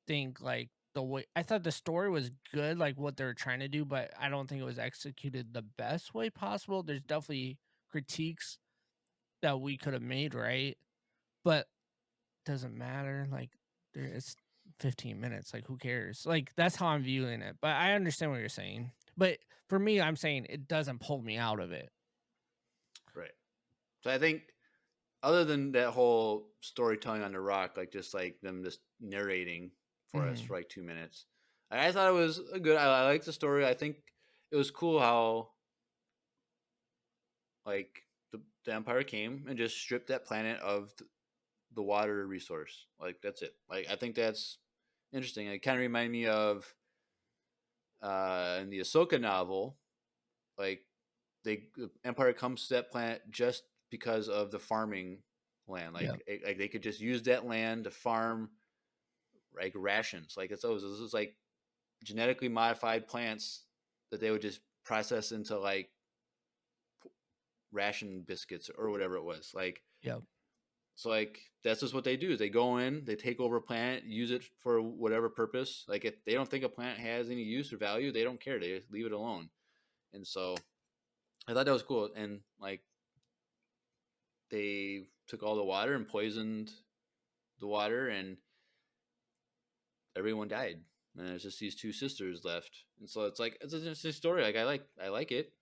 think like the way I thought the story was good, like what they were trying to do, but I don't think it was executed the best way possible. There's definitely critiques that we could have made, right? But doesn't matter. Like it's 15 minutes. Like who cares? Like that's how I'm viewing it. But I understand what you're saying. But for me, I'm saying it doesn't pull me out of it. Right. So I think other than that whole storytelling on the rock, like just like them just narrating for us for like 2 minutes, I thought it was a good. I liked the story. I think it was cool how like the Empire came and just stripped that planet of the water resource. Like that's it. Like I think that's interesting. It kind of reminded me of in the Ahsoka novel, like the Empire comes to that planet just because of the farming land. Like like they could just use that land to farm like rations. Like this was like genetically modified plants that they would just process into like ration biscuits or whatever it was. Like so like that's just what they do is they go in, they take over a planet, use it for whatever purpose. Like if they don't think a plant has any use or value, they don't care. They leave it alone. And so I thought that was cool. And like they took all the water and poisoned the water and everyone died. And there's just these two sisters left. And so it's like it's an interesting story. Like I like it.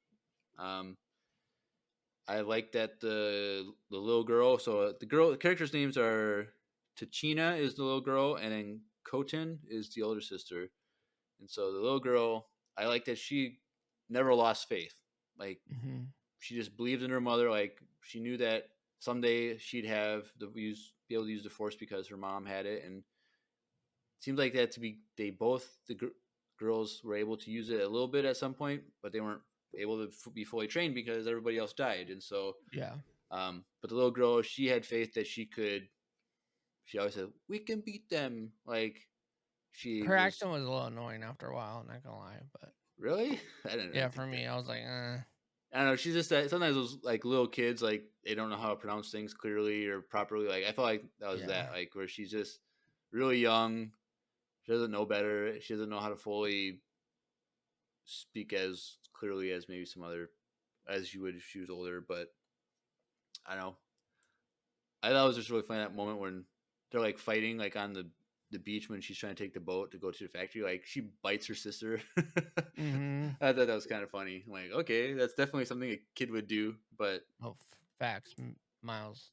I like that the little girl. So the characters' names are Tachina is the little girl, and then Kotin is the older sister. And so the little girl, I like that she never lost faith. Like she just believed in her mother. Like she knew that someday she'd have be able to use the Force because her mom had it, and it seems like that to be they both girls were able to use it a little bit at some point, but they weren't able to be fully trained because everybody else died. And so but the little girl, she had faith that she could she always said, "We can beat them." Like she Her was accent was a little annoying after a while, not gonna lie, but really. I didn't really yeah, for think me, that. I was like, I don't know. She's just that sometimes those like little kids like they don't know how to pronounce things clearly or properly. Like I felt like that was yeah, that like where she's just really young. She doesn't know better. She doesn't know how to fully speak as clearly as maybe some other as you would if she was older. But I don't know. I thought it was just really funny that moment when they're like fighting like on the beach when she's trying to take the boat to go to the factory. Like she bites her sister. mm-hmm. I thought that was kind of funny. I'm like, okay, that's definitely something a kid would do. But Oh, facts. Miles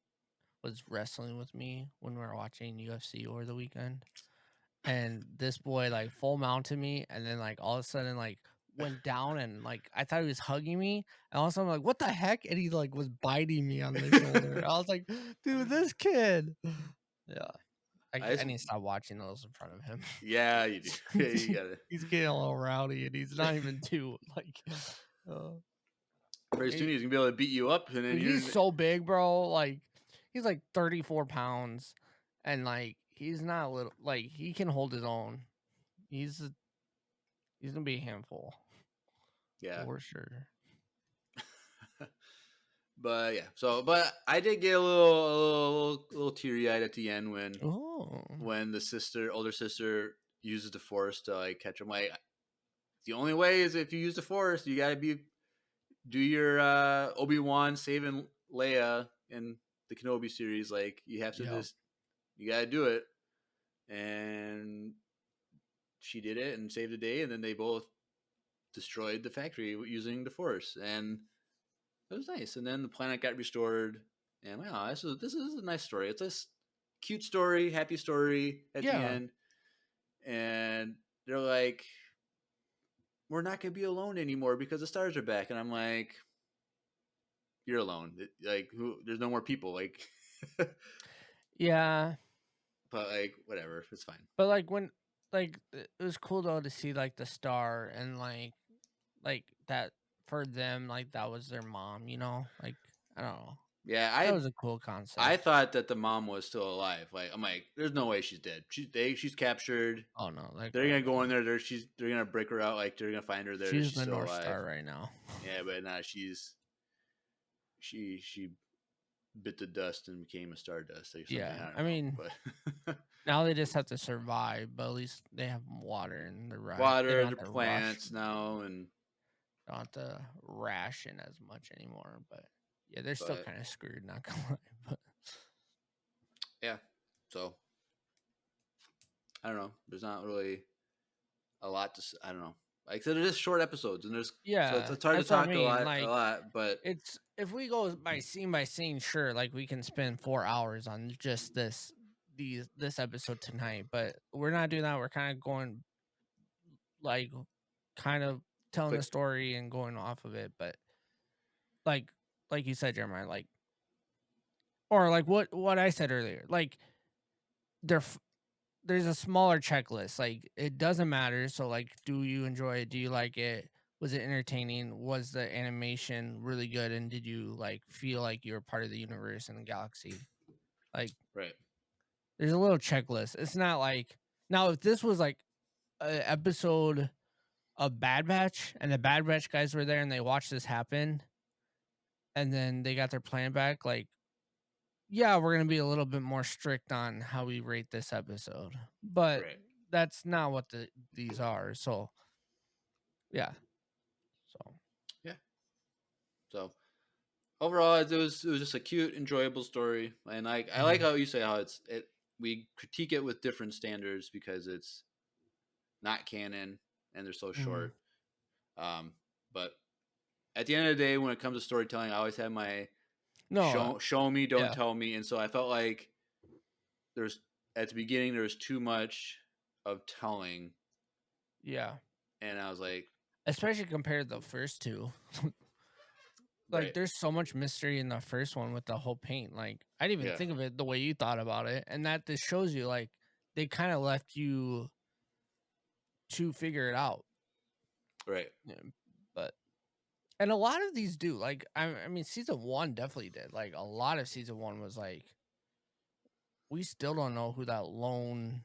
was wrestling with me when we were watching UFC over the weekend, and this boy like full mounted me, and then like all of a sudden like went down, and like I thought he was hugging me, and all of a sudden I'm like, what the heck? And he like was biting me on the shoulder. I was like, dude, this kid. Yeah, I just, I need to stop watching those in front of him. yeah, you do. Yeah, you gotta. He's getting a little rowdy, and he's not even two. Like, uh, Pretty soon he- he's gonna be able to beat you up, and then dude, you're. he's so big, bro. Like, he's like 34 pounds, and like he's not little. Like, he can hold his own. He's he's gonna be a handful Yeah, for sure. but yeah. So, but I did get a little teary eyed at the end Oh, when the older sister, uses the force to like catch him. Like the only way is if you use the force, you gotta do your Obi-Wan saving Leia in the Kenobi series. Like you have to yeah, you gotta do it, and she did it and saved the day, and then they both destroyed the factory using the force, and it was nice. And then the planet got restored, and wow, this is a nice story. It's a cute story, happy story at the yeah, end, and they're like, "We're not gonna be alone anymore because the stars are back," and I'm like, "You're alone. Like, who? There's no more people. Like." yeah. But like whatever, it's fine. But like when it was cool though to see like the star and like that for them, like that was their mom. You know, like I don't know. Yeah, That was a cool I concept. thought that the mom was still alive. Like I'm like, there's no way she's dead. She's captured. Oh no, that They're girl, gonna go in there. They're gonna break her out. Like they're gonna find her there. That she's she's the still North alive. Star right now. Yeah, but nah, she bit the dust and became a stardust or something. Yeah, I I don't know, mean, but now they just have to survive, but at least they have water and they're right. They water, don't the have to rush. plants now, and Don't have to ration as much anymore. But yeah, they're still but kind of screwed. Not gonna lie, but yeah. So I don't know. There's not really a lot to. I don't know. Like I said, they're just short episodes, and there's so yeah, it's hard to that's what I talk mean. a Like lot. But it's if we go by scene, sure, like we can spend 4 hours on just this episode tonight, but we're not doing that. We're kind of going like kind of telling the quick, story and going off of it, but like like you said, Jeremiah, like or like what I said earlier, like there there's a smaller checklist. Like it doesn't matter. So like, do you enjoy it? Do you like it? Was it entertaining? Was the animation really good? And did you like feel like you were part of the universe and the galaxy? Like right? there's a little checklist. It's not like now if this was like an episode of Bad Batch and the Bad Batch guys were there and they watched this happen and then they got their plan back, like yeah, we're gonna be a little bit more strict on how we rate this episode. But Right. that's not what these are. So yeah. So Yeah. So overall, it was just a cute, enjoyable story, and I like mhm, how you say how we critique it with different standards because it's not canon and they're so mhm. short. But at the end of the day, when it comes to storytelling, I always have my No, show me, don't yeah, tell me, and so I felt like there's at the beginning there was too much of telling, yeah. and I was like, Especially compared to the first two. Like right, there's so much mystery in the first one with the whole paint. Like I didn't even yeah, think of it the way you thought about it. And that just shows you like they kind of left you to figure it out. right, Yeah, but and a lot of these do. Like I mean season one definitely did. Like a lot of season one was like we still don't know who that lone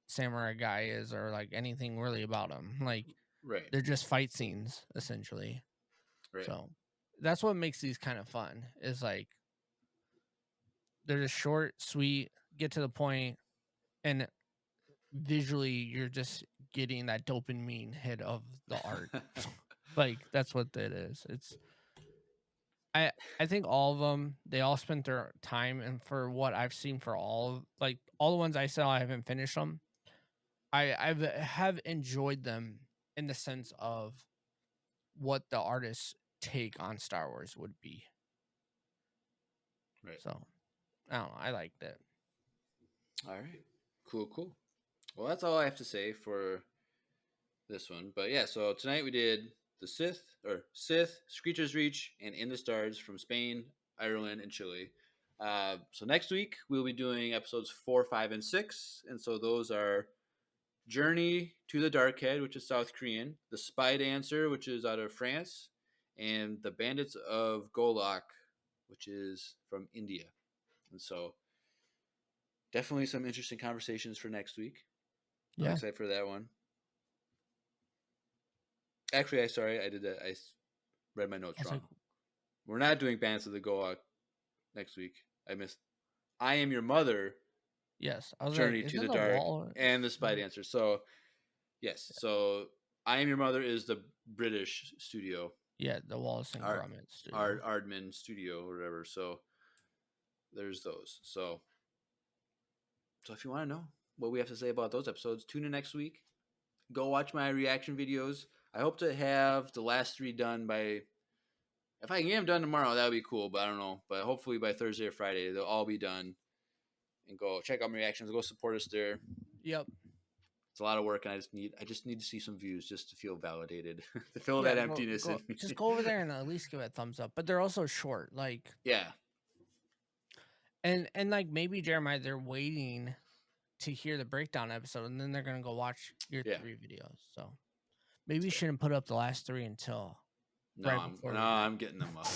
samurai guy is or like anything really about him. Like Right. they're just fight scenes essentially. Right. So that's what makes these kind of fun. Is like they're just short, sweet, get to the point, and visually you're just getting that dopamine hit of the art. Like that's what it is. It's I think all of them, they all spent their time, and for what I've seen for all the ones I saw, I haven't finished them. Have enjoyed them in the sense of what the artist's take on Star Wars would be. Right. So I don't know. I liked it. All right. Cool. Well, that's all I have to say for this one. But yeah, so tonight we did the Sith, Screecher's Reach, and In the Stars from Spain, Ireland, and Chile. So next week we'll be doing episodes 4, 5, and 6, and so those are Journey to the Dark Head, which is South Korean, The Spy Dancer, which is out of France, and The Bandits of Golak, which is from India. And so definitely some interesting conversations for next week. I'm excited for that one. Actually, I did that. I read my notes wrong. We're not doing Bandits of the Golak next week. I missed I Am Your Mother. Yes. I was Journey like, to the Dark and The Spy Dancer. So, yes. So, I Am Your Mother is the British studio. Yeah, the Wallace and Gromit studio. Aardman studio or whatever. So, there's those. So if you want to know what we have to say about those episodes, tune in next week. Go watch my reaction videos. I hope to have the last 3 done by... If I can get them done tomorrow, that would be cool, but I don't know. But hopefully by Thursday or Friday, they'll all be done. And go check out my reactions. Go support us there. Yep. It's a lot of work, and I just need to see some views just to feel validated, to fill that emptiness in me. Just go over there and at least give it a thumbs up. But they're also short, like yeah. And like maybe Jeremiah, they're waiting to hear the breakdown episode, and then they're gonna go watch your 3 videos. So maybe you shouldn't put up the last 3 until. I'm getting them up.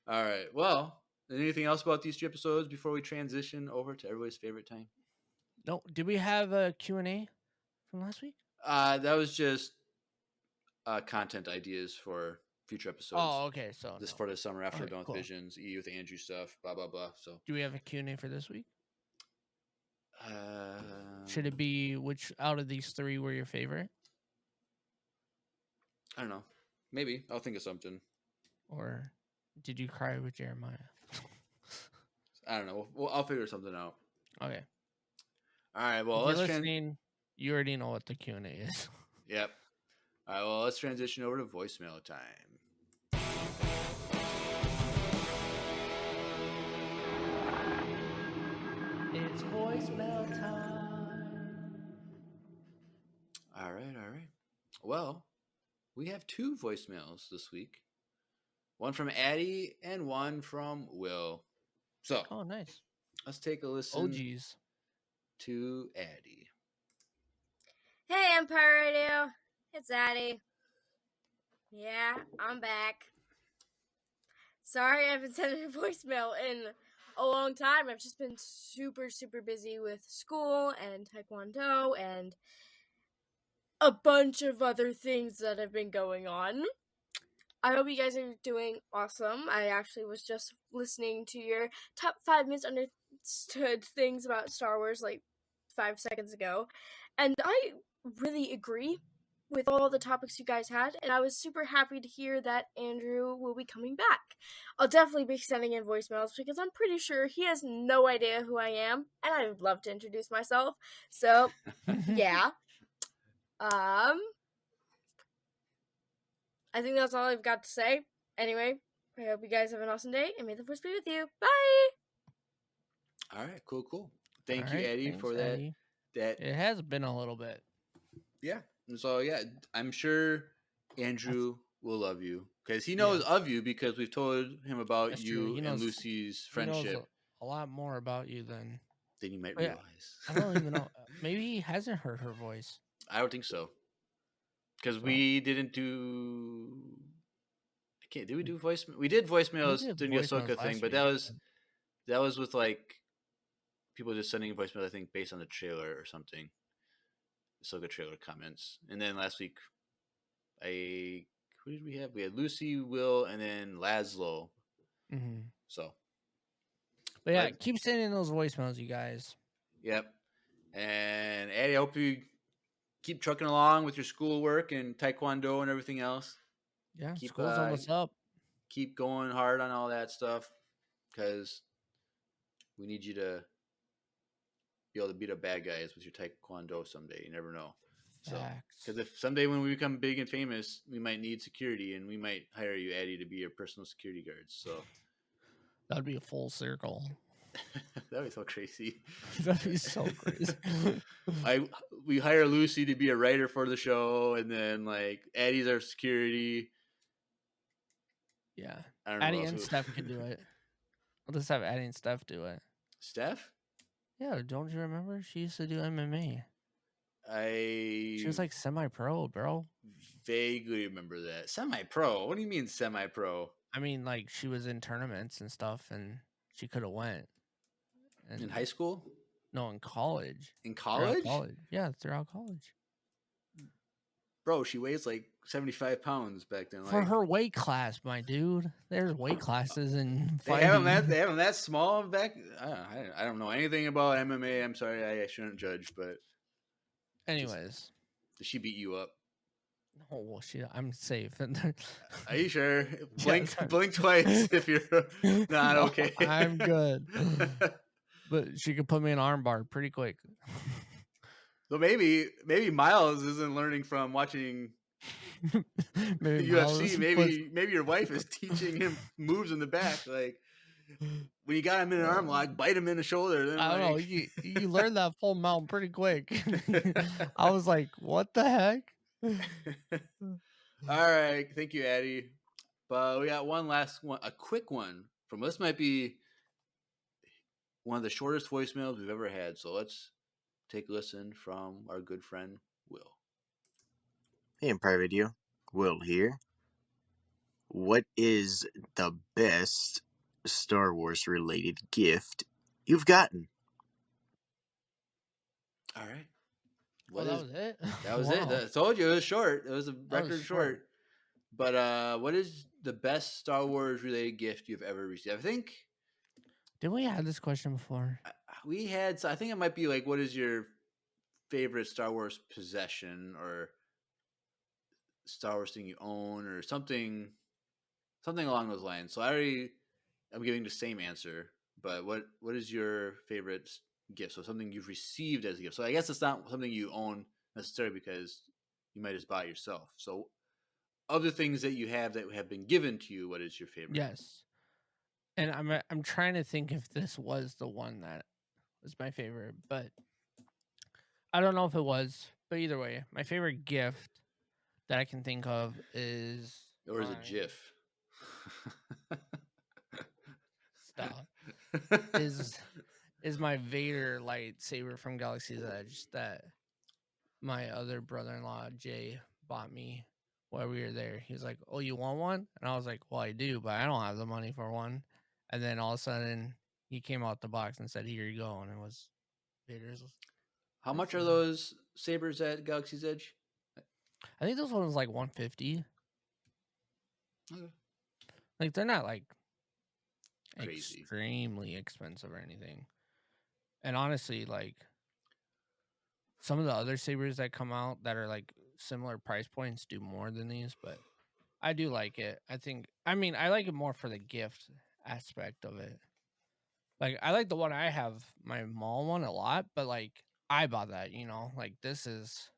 All right. Well, anything else about these 3 episodes before we transition over to everybody's favorite time? No. Did we have a Q&A from last week? That was just content ideas for future episodes. Oh, okay. So this for the summer after we're done with Visions, EU with Andrew stuff, blah blah blah. So do we have a Q&A for this week? Should it be which out of these 3 were your favorite? I don't know. Maybe I'll think of something. Or did you cry with Jeremiah? I don't know. Well, I'll figure something out. Okay. All right. Well, you already know what the Q&A is. Yep. All right. Well, let's transition over to voicemail time. It's voicemail time. All right. Well, we have 2 voicemails this week. One from Addie and one from Will. So, nice. Let's take a listen. Oh, geez. To Addie. Hey, Empire Radio. It's Addie. Yeah, I'm back. Sorry I haven't sent a voicemail in a long time. I've just been super, super busy with school and Taekwondo and a bunch of other things that have been going on. I hope you guys are doing awesome. I actually was just listening to your top 5 misunderstood things about Star Wars like 5 seconds ago, and I really agree with all the topics you guys had, and I was super happy to hear that Andrew will be coming back. I'll definitely be sending in voicemails because I'm pretty sure he has no idea who I am, and I would love to introduce myself. So, yeah. I think that's all I've got to say. Anyway, I hope you guys have an awesome day, and may the force be with you. Bye! All right, cool. Thank you, Eddie, for that. Eddie. It has been a little bit. Yeah. And so, I'm sure Andrew will love you because he knows of you because we've told him about you and Lucy's friendship. He knows a lot more about you than you might realize. I don't even know. Maybe he hasn't heard her voice. I don't think so. Because we didn't do... Did we do voicemail? We did voicemails during the Ahsoka thing, but that was that was with like people just sending voicemails, I think, based on the trailer or something. So good trailer comments. And then last week, who did we have? We had Lucy, Will, and then Laszlo. Mm-hmm. So, But yeah, keep sending those voicemails, you guys. Yep. And Eddie, I hope you keep trucking along with your schoolwork and taekwondo and everything else. Yeah, school's almost up. Keep going hard on all that stuff because we need you to be able to beat up bad guys with your taekwondo someday. You never know. So, because if someday when we become big and famous, we might need security, and we might hire you, Eddie, to be your personal security guards. So that'd be a full circle. That'd be so crazy. That'd be so crazy. We hire Lucy to be a writer for the show, and then like Addie's our security. Yeah, I don't know. Addie and Steph could do it. I'll just have Addie and Steph do it. Steph? Yeah, don't you remember? She used to do MMA. She was like semi-pro, bro. Vaguely remember that. Semi-pro? What do you mean semi-pro? I mean, like she was in tournaments and stuff, and she could have went. And in high school? No, in college. In college? Yeah, throughout college. Bro, she weighs like 75 pounds back then. For her weight class, my dude. There's weight classes in fighting. They have them that small back. I don't know anything about MMA. I'm sorry, I shouldn't judge, but anyways, did she beat you up? Oh well, I'm safe. Are you sure? Blink twice if you're not okay. I'm good. But she could put me in armbar pretty quick. So maybe Miles isn't learning from watching maybe UFC. Maybe your wife is teaching him moves in the back. Like when you got him in an arm lock, bite him in the shoulder. Then I don't know. You learn that full mount pretty quick. I was like, what the heck? All right, thank you, Addie. But we got one last one, a quick one from this might be one of the shortest voicemails we've ever had. So let's take a listen from our good friend Will. Hey, Empire Radio, Will here. What is the best Star Wars related gift you've gotten? All right. That was it? That was it. I told you it was short. It was a record short. But what is the best Star Wars related gift you've ever received? I think. Did we have this question before? We had. So I think it might be like, what is your favorite Star Wars possession or Star Wars thing you own or something along those lines. So I'm giving the same answer. But what is your favorite gift? So something you've received as a gift. So I guess it's not something you own necessarily because you might just buy it yourself. So other things that you have that have been given to you, what is your favorite? Yes. And I'm trying to think if this was the one that was my favorite, but I don't know if it was. But either way, my favorite gift that I can think of is... Or is it GIF? Stop. is my Vader lightsaber from Galaxy's Edge that my other brother-in-law, Jay, bought me while we were there. He was like, oh, you want one? And I was like, well, I do, but I don't have the money for one. And then all of a sudden, he came out the box and said, here you go. And it was Vader's. How much are those sabers at Galaxy's Edge? I think this one was like $150. Okay. Like, they're not like crazy, extremely expensive or anything. And honestly, like, some of the other sabers that come out that are like similar price points do more than these, but I do like it. I like it more for the gift aspect of it. Like, I like the one I have, my mall one, a lot, but like, I bought that, like, this is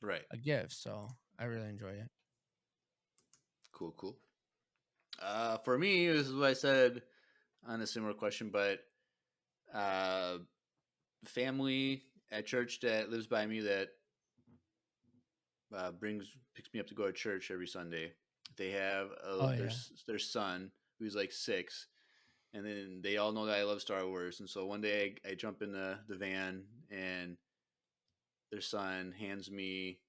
a gift, so I really enjoy it. Cool. For me, this is what I said on a similar question, but family at church that lives by me that picks me up to go to church every Sunday. They have their son who's like 6, and then they all know that I love Star Wars. And so one day I jump in the van, and their son hands me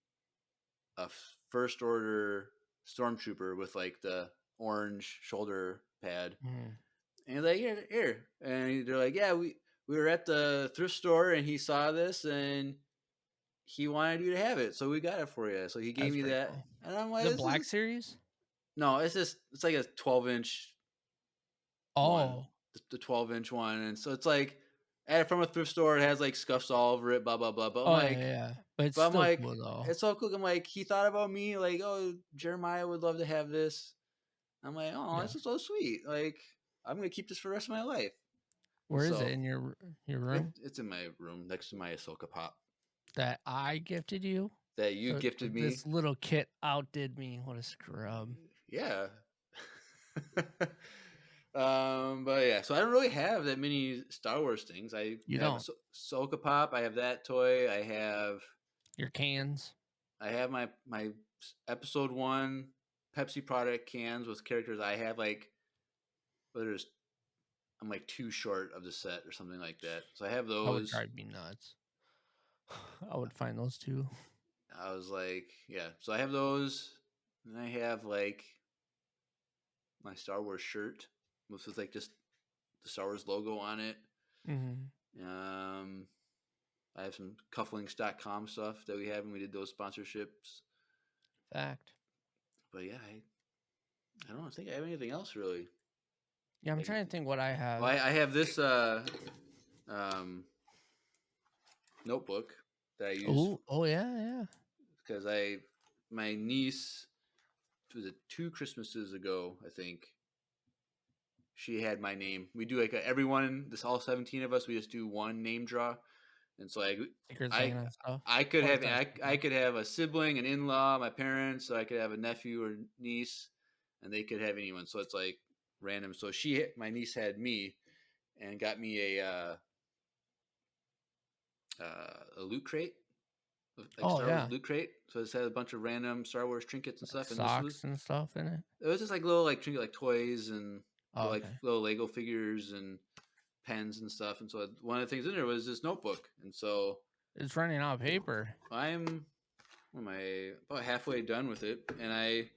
a first order stormtrooper with like the orange shoulder pad. And he's like, here. And they're like, yeah, we were at the thrift store and he saw this and he wanted you to have it, so we got it for you. So he gave That's me pretty that, cool. and I'm like, The this Black is Series? no, it's like a 12-inch one, Oh, the 12-inch one, and so it's like from a thrift store. It has like scuffs all over it, blah blah blah. oh yeah. But it's still cool though. it's so cool. I'm like, he thought about me, like, oh, Jeremiah would love to have this. I'm like, oh, Yeah. this is so sweet. Like, I'm gonna keep this for the rest of my life. Where is So, it in your room It's in my room next to my Ahsoka Pop that I gifted you? that you So gifted me. This little kit outdid me. What a scrub. Yeah. But yeah, so I don't really have that many Star Wars things. I You have don't. Ahsoka Pop. I have that toy. I have Your cans. my Episode 1 Pepsi product cans with characters. I have like, I'm like 2 short of the set or something like that. So I have those. That would drive me nuts. I would find those too. I was like, yeah. So I have those, and I have like my Star Wars shirt, which is like just the Star Wars logo on it. Mm-hmm. I have some cufflinks.com stuff that we have, and we did those sponsorships. Fact. But yeah, I don't think I have anything else really. Yeah, I'm trying to think what I have. Well, I have this notebook that I use. Oh yeah. Because my niece, was it 2 Christmases ago, I think, she had my name. We do like all 17 of us, we just do one name draw. And so Secret Santa stuff. I could have a sibling, an in-law, my parents, so I could have a nephew or niece, and they could have anyone. So it's like random. So my niece had me and got me a loot crate. Like Star Wars loot crate. So it had a bunch of random Star Wars trinkets and stuff. And socks and stuff in it. It was just like little like trinket, like toys and little Lego figures and pens and stuff. And so one of the things in there was this notebook. And so it's running out of paper. I'm about halfway done with it, and I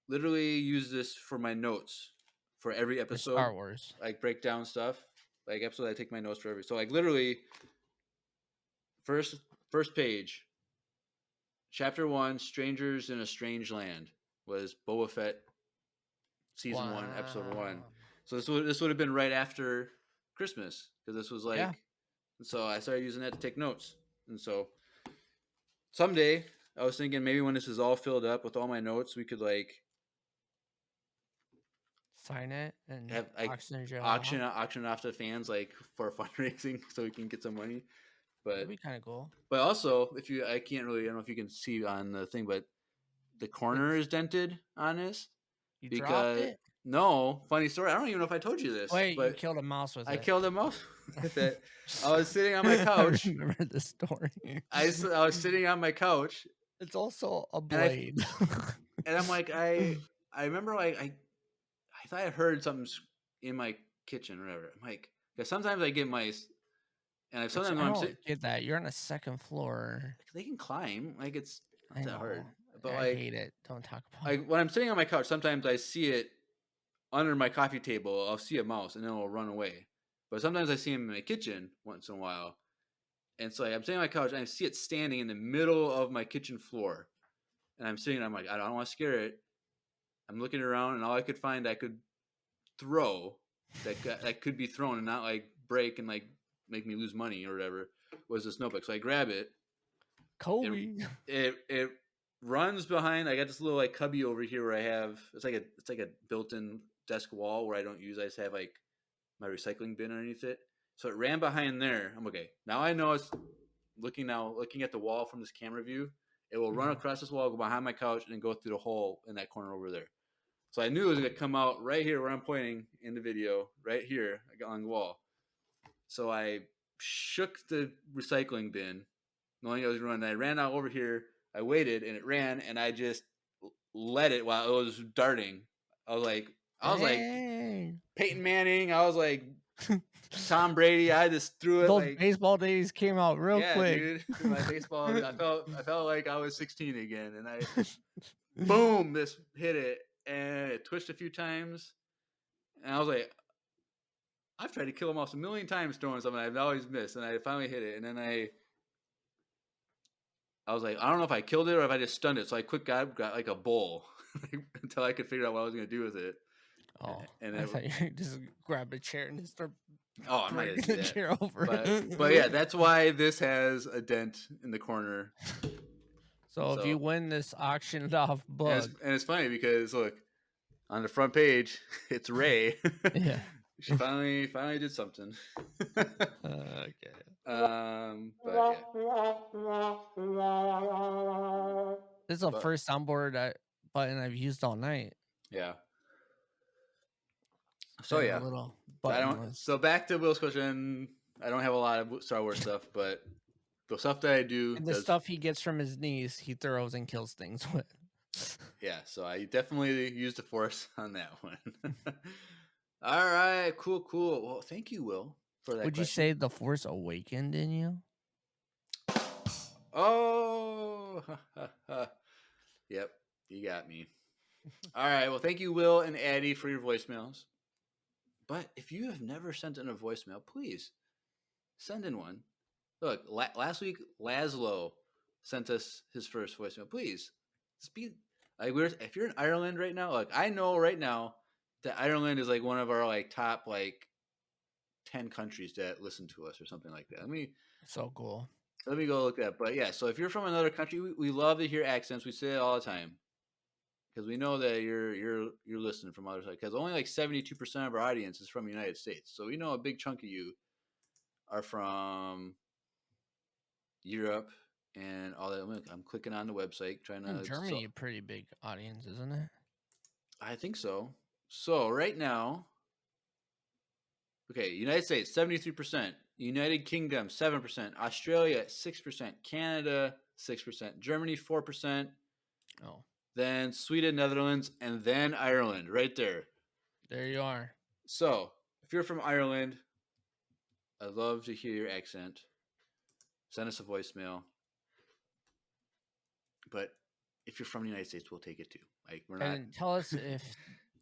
literally use this for my notes for every episode. Star Wars, like break down stuff. Like episode, I take my notes for every. So like literally, first page, chapter 1, Strangers in a Strange Land, was Boba Fett, season 1, episode 1. So this would have been right after Christmas, because this was like. Yeah. So I started using that to take notes, and so someday I was thinking maybe when this is all filled up with all my notes, we could like sign it and have auction it off to fans, like for fundraising, so we can get some money. But that'd be kind of cool. But also, I don't know if you can see on the thing, but the corner is dented on this. You dropped it? No, funny story. I don't even know if I told you this. Wait, you killed a mouse with it. I killed a mouse with it. I was sitting on my couch. I remember the story. I was sitting on my couch. It's also a blade. And I'm like, I remember like I thought I heard something in my kitchen or whatever. I'm like, because sometimes I get mice, and I don't get that. You're on a second floor. They can climb. Like it's not that hard. But I hate it. Don't talk about it. Like when I'm sitting on my couch, sometimes I see it under my coffee table. I'll see a mouse and then it'll run away. But sometimes I see him in my kitchen once in a while. And so I'm sitting on my couch and I see it standing in the middle of my kitchen floor. And I'm sitting, I'm like, I don't want to scare it. I'm looking around, and all I could find I could throw that could be thrown and not like break and like make me lose money or whatever was this notebook. So I grab it. Kobe. It runs behind. I got this little like cubby over here where I have it's like a built-in desk wall where I don't use. I just have like my recycling bin underneath it. So it ran behind there. I'm okay. Now I know it's looking at the wall from this camera view. It will run across this wall, go behind my couch, and then go through the hole in that corner over there. So I knew it was going to come out right here where I'm pointing in the video, right here on the wall. So I shook the recycling bin, knowing it was running. I ran out over here. I waited, and it ran, and I just let it while it was darting. I was like Peyton Manning. I was like Tom Brady. I just threw it. Those baseball days came out real quick. Dude. My baseball. I felt like I was 16 again, and I boom, this hit it, and it twitched a few times, And I was like, I've tried to kill him off a million times throwing something. I've always missed, and I finally hit it. And then I was like, I don't know if I killed it or if I just stunned it. So I got like a bowl until I could figure out what I was going to do with it. Oh, and I it, thought you just grab a chair and just start I'm not breaking gonna do the that. chair over. But yeah, that's why this has a dent in the corner. So if you win this auctioned off book, and it's funny because look, on the front page, it's Ray. yeah, She finally did something. okay. But yeah. This is the first soundboard button I've used all night. Yeah. So yeah, a little so back to Will's question. I don't have a lot of Star Wars stuff, but the stuff that I do, and the stuff he gets from his niece, he throws and kills things with. Yeah, so I definitely used the Force on that one. All right, cool. Well, thank you, Will, for that. Would you say the Force awakened in you? Oh, yep, you got me. All right, well, thank you, Will and Addie, for your voicemails. But if you have never sent in a voicemail, please send in one. Look, last week, Laszlo sent us his first voicemail. Please, speak. Like, if you're in Ireland right now, like, I know right now that Ireland is like one of our like top like 10 countries that listen to us or something like that. So cool. Let me go look at. But yeah, so if you're from another country, we love to hear accents. We say it all the time because we know that you're listening from other side. Because only like 72% of our audience is from the United States, so we know a big chunk of you are from Europe and all that. I'm clicking on the website trying to. Germany, a pretty big audience, isn't it? I think so. So right now, okay, United States 73%, United Kingdom 7%, Australia 6%, Canada 6%, Germany 4%. Oh. Then Sweden, Netherlands, and then Ireland, right there. There you are. So if you're from Ireland, I'd love to hear your accent. Send us a voicemail. But if you're from the United States, we'll take it too. Like we're not. And tell us if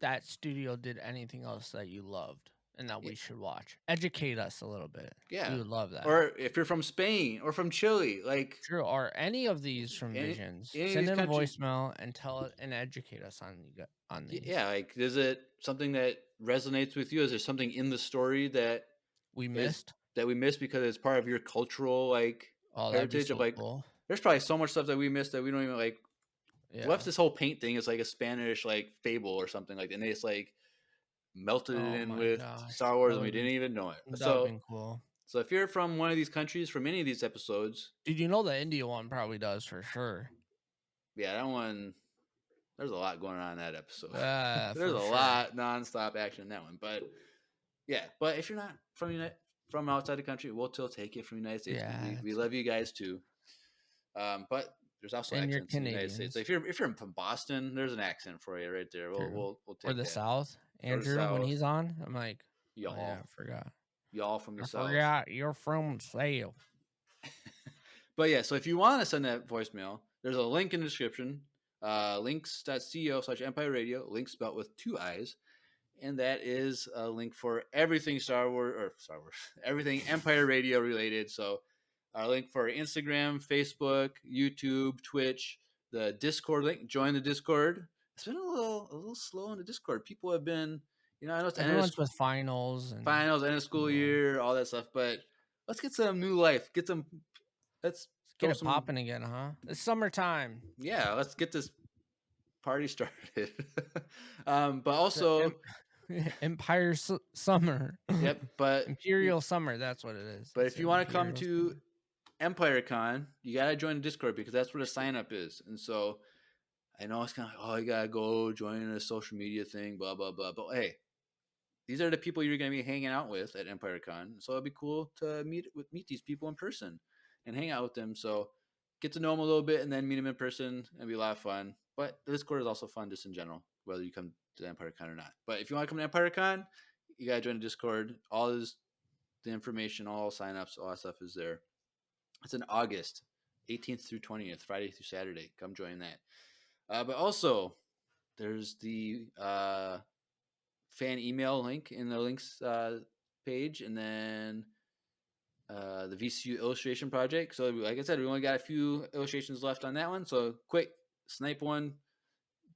that studio did anything else that you loved and that we should watch. Educate us a little bit. Yeah, we would love that. Or if you're from Spain or from Chile, like true, or any of these from Visions, send in a voicemail and tell it and educate us on these. Yeah, like is it something that resonates with you? Is there something in the story that we missed? That we missed because it's part of your cultural like heritage of like. Cool. There's probably so much stuff that we missed that we don't even like. Yeah. What if this whole paint thing is like a Spanish like fable or something like that, and it's like melted in with Star Wars and we didn't even know it. That'd been cool. So if you're from one of these countries, from any of these episodes, did you know the India one probably does for sure? Yeah, that one. There's a lot going on in that episode. There's a lot nonstop action in that one, but yeah. But if you're not from outside the country, we'll still take it from the United States. Yeah, we love you guys too. But there's also accents in the United States. Like if you're from Boston, there's an accent for you right there. We'll take or the South. Andrew, when he's on, I'm like, y'all. Oh, yeah, I forgot. Y'all from the South. I forgot you're from South. But yeah, so if you want to send that voicemail, there's a link in the description. Links.co/Empire Radio. Link spelled with 2 I's. And that is a link for everything Star Wars, everything Empire Radio related. So our link for Instagram, Facebook, YouTube, Twitch, the Discord link. Join the Discord. It's been a little slow in the Discord. People have been, I know it's everyone's with finals, end of school year, all that stuff. But let's get some new life. Let's get it popping again, huh? It's summertime. Yeah, let's get this party started. But also Empire Summer. Yep, but Imperial Summer, that's what it is. But if you want to come to EmpireCon, you got to join the Discord because that's where the sign up is. And so I know it's kind of like, you got to go join a social media thing, blah, blah, blah. But hey, these are the people you're going to be hanging out with at EmpireCon. So it'd be cool to meet these people in person and hang out with them. So get to know them a little bit and then meet them in person. It'd be a lot of fun. But the Discord is also fun just in general, whether you come to EmpireCon or not. But if you want to come to EmpireCon, you got to join the Discord. All the information, all signups, all that stuff is there. It's in August 18th through 20th, Friday through Saturday. Come join that. But also, there's the fan email link in the links page, and then the VCU Illustration Project. So, like I said, we only got a few illustrations left on that one. So, quick, snipe one,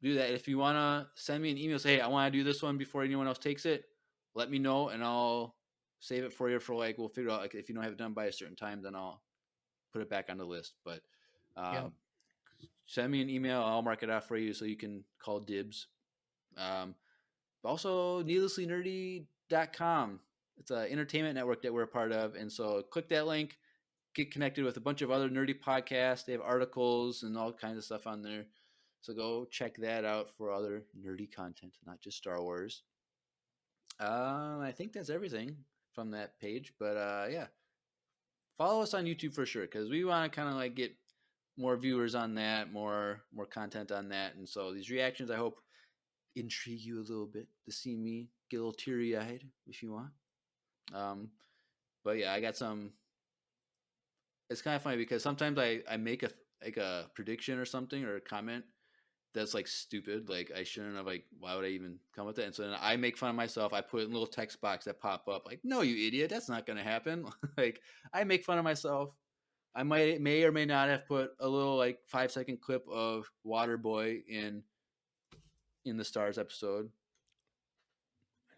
do that. If you want to send me an email, say, hey, I want to do this one before anyone else takes it, let me know, and I'll save it for you for we'll figure out, if you don't have it done by a certain time, then I'll put it back on the list. But send me an email. I'll mark it out for you so you can call dibs. Also, needlesslynerdy.com. It's an entertainment network that we're a part of. And so click that link, get connected with a bunch of other nerdy podcasts. They have articles and all kinds of stuff on there. So go check that out for other nerdy content, not just Star Wars. I think that's everything from that page. But follow us on YouTube for sure, because we want to kind of get more viewers on that, more content on that. And so these reactions, I hope, intrigue you a little bit to see me get a little teary-eyed if you want. But yeah, I got some. It's kind of funny because sometimes I make a prediction or something or a comment that's stupid. I shouldn't have, why would I even come with it? And so then I make fun of myself. I put in little text box that pop up no, you idiot, that's not going to happen. I make fun of myself. I may or may not have put a little 5-second clip of Waterboy in the Stars episode.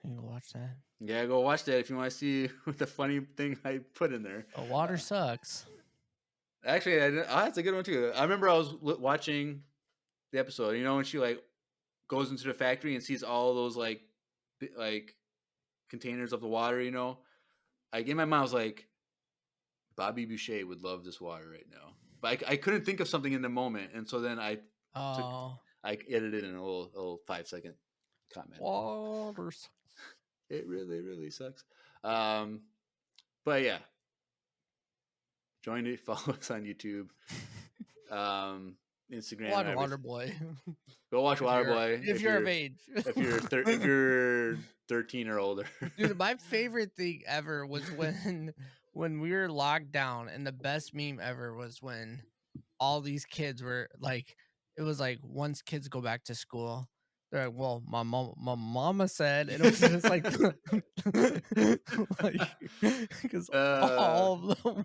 I need to watch that. Yeah, go watch that if you want to see the funny thing I put in there. Oh, water sucks. Actually, that's a good one too. I remember I was watching the episode. When she goes into the factory and sees all those containers of the water. In my mind I was like, Bobby Boucher would love this water right now, but I couldn't think of something in the moment, and so then I edited in a little 5-second comment. Water sucks. It really, really sucks. But yeah, join it. Follow us on YouTube, Instagram. Waterboy. Go watch Waterboy if you're of age. if you're 13 or older. Dude, my favorite thing ever was when we were locked down, and the best meme ever was when all these kids were it was once kids go back to school, they're like, well, my mama said, and it was just because all of them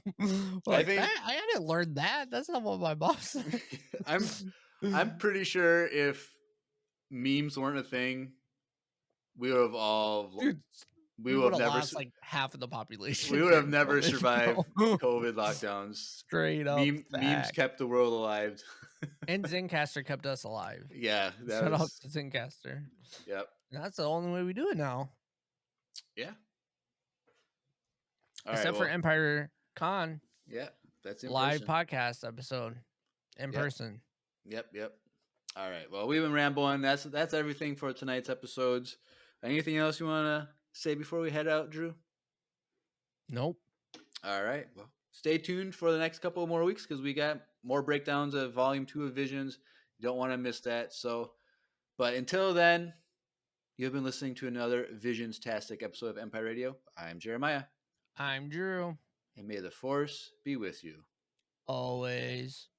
I didn't learn that. That's not what my mom said. I'm pretty sure if memes weren't a thing, we would have all. Dude, we would have never lost half of the population. We would have never survived COVID lockdowns. Straight up, memes kept the world alive. And Zencaster kept us alive. Yeah, shout out to Zencaster. Yep, that's the only way we do it now. Yeah. Except for Empire Con. Yeah, that's in live podcast episode in person. Yep. All right. Well, we've been rambling. That's everything for tonight's episodes. Anything else you want to say before we head out, Drew? Nope. All right. Well, stay tuned for the next couple of more weeks because we got more breakdowns of Volume 2 of Visions. You don't want to miss that. But until then, you've been listening to another Visions-tastic episode of Empire Radio. I'm Jeremiah. I'm Drew. And may the Force be with you. Always.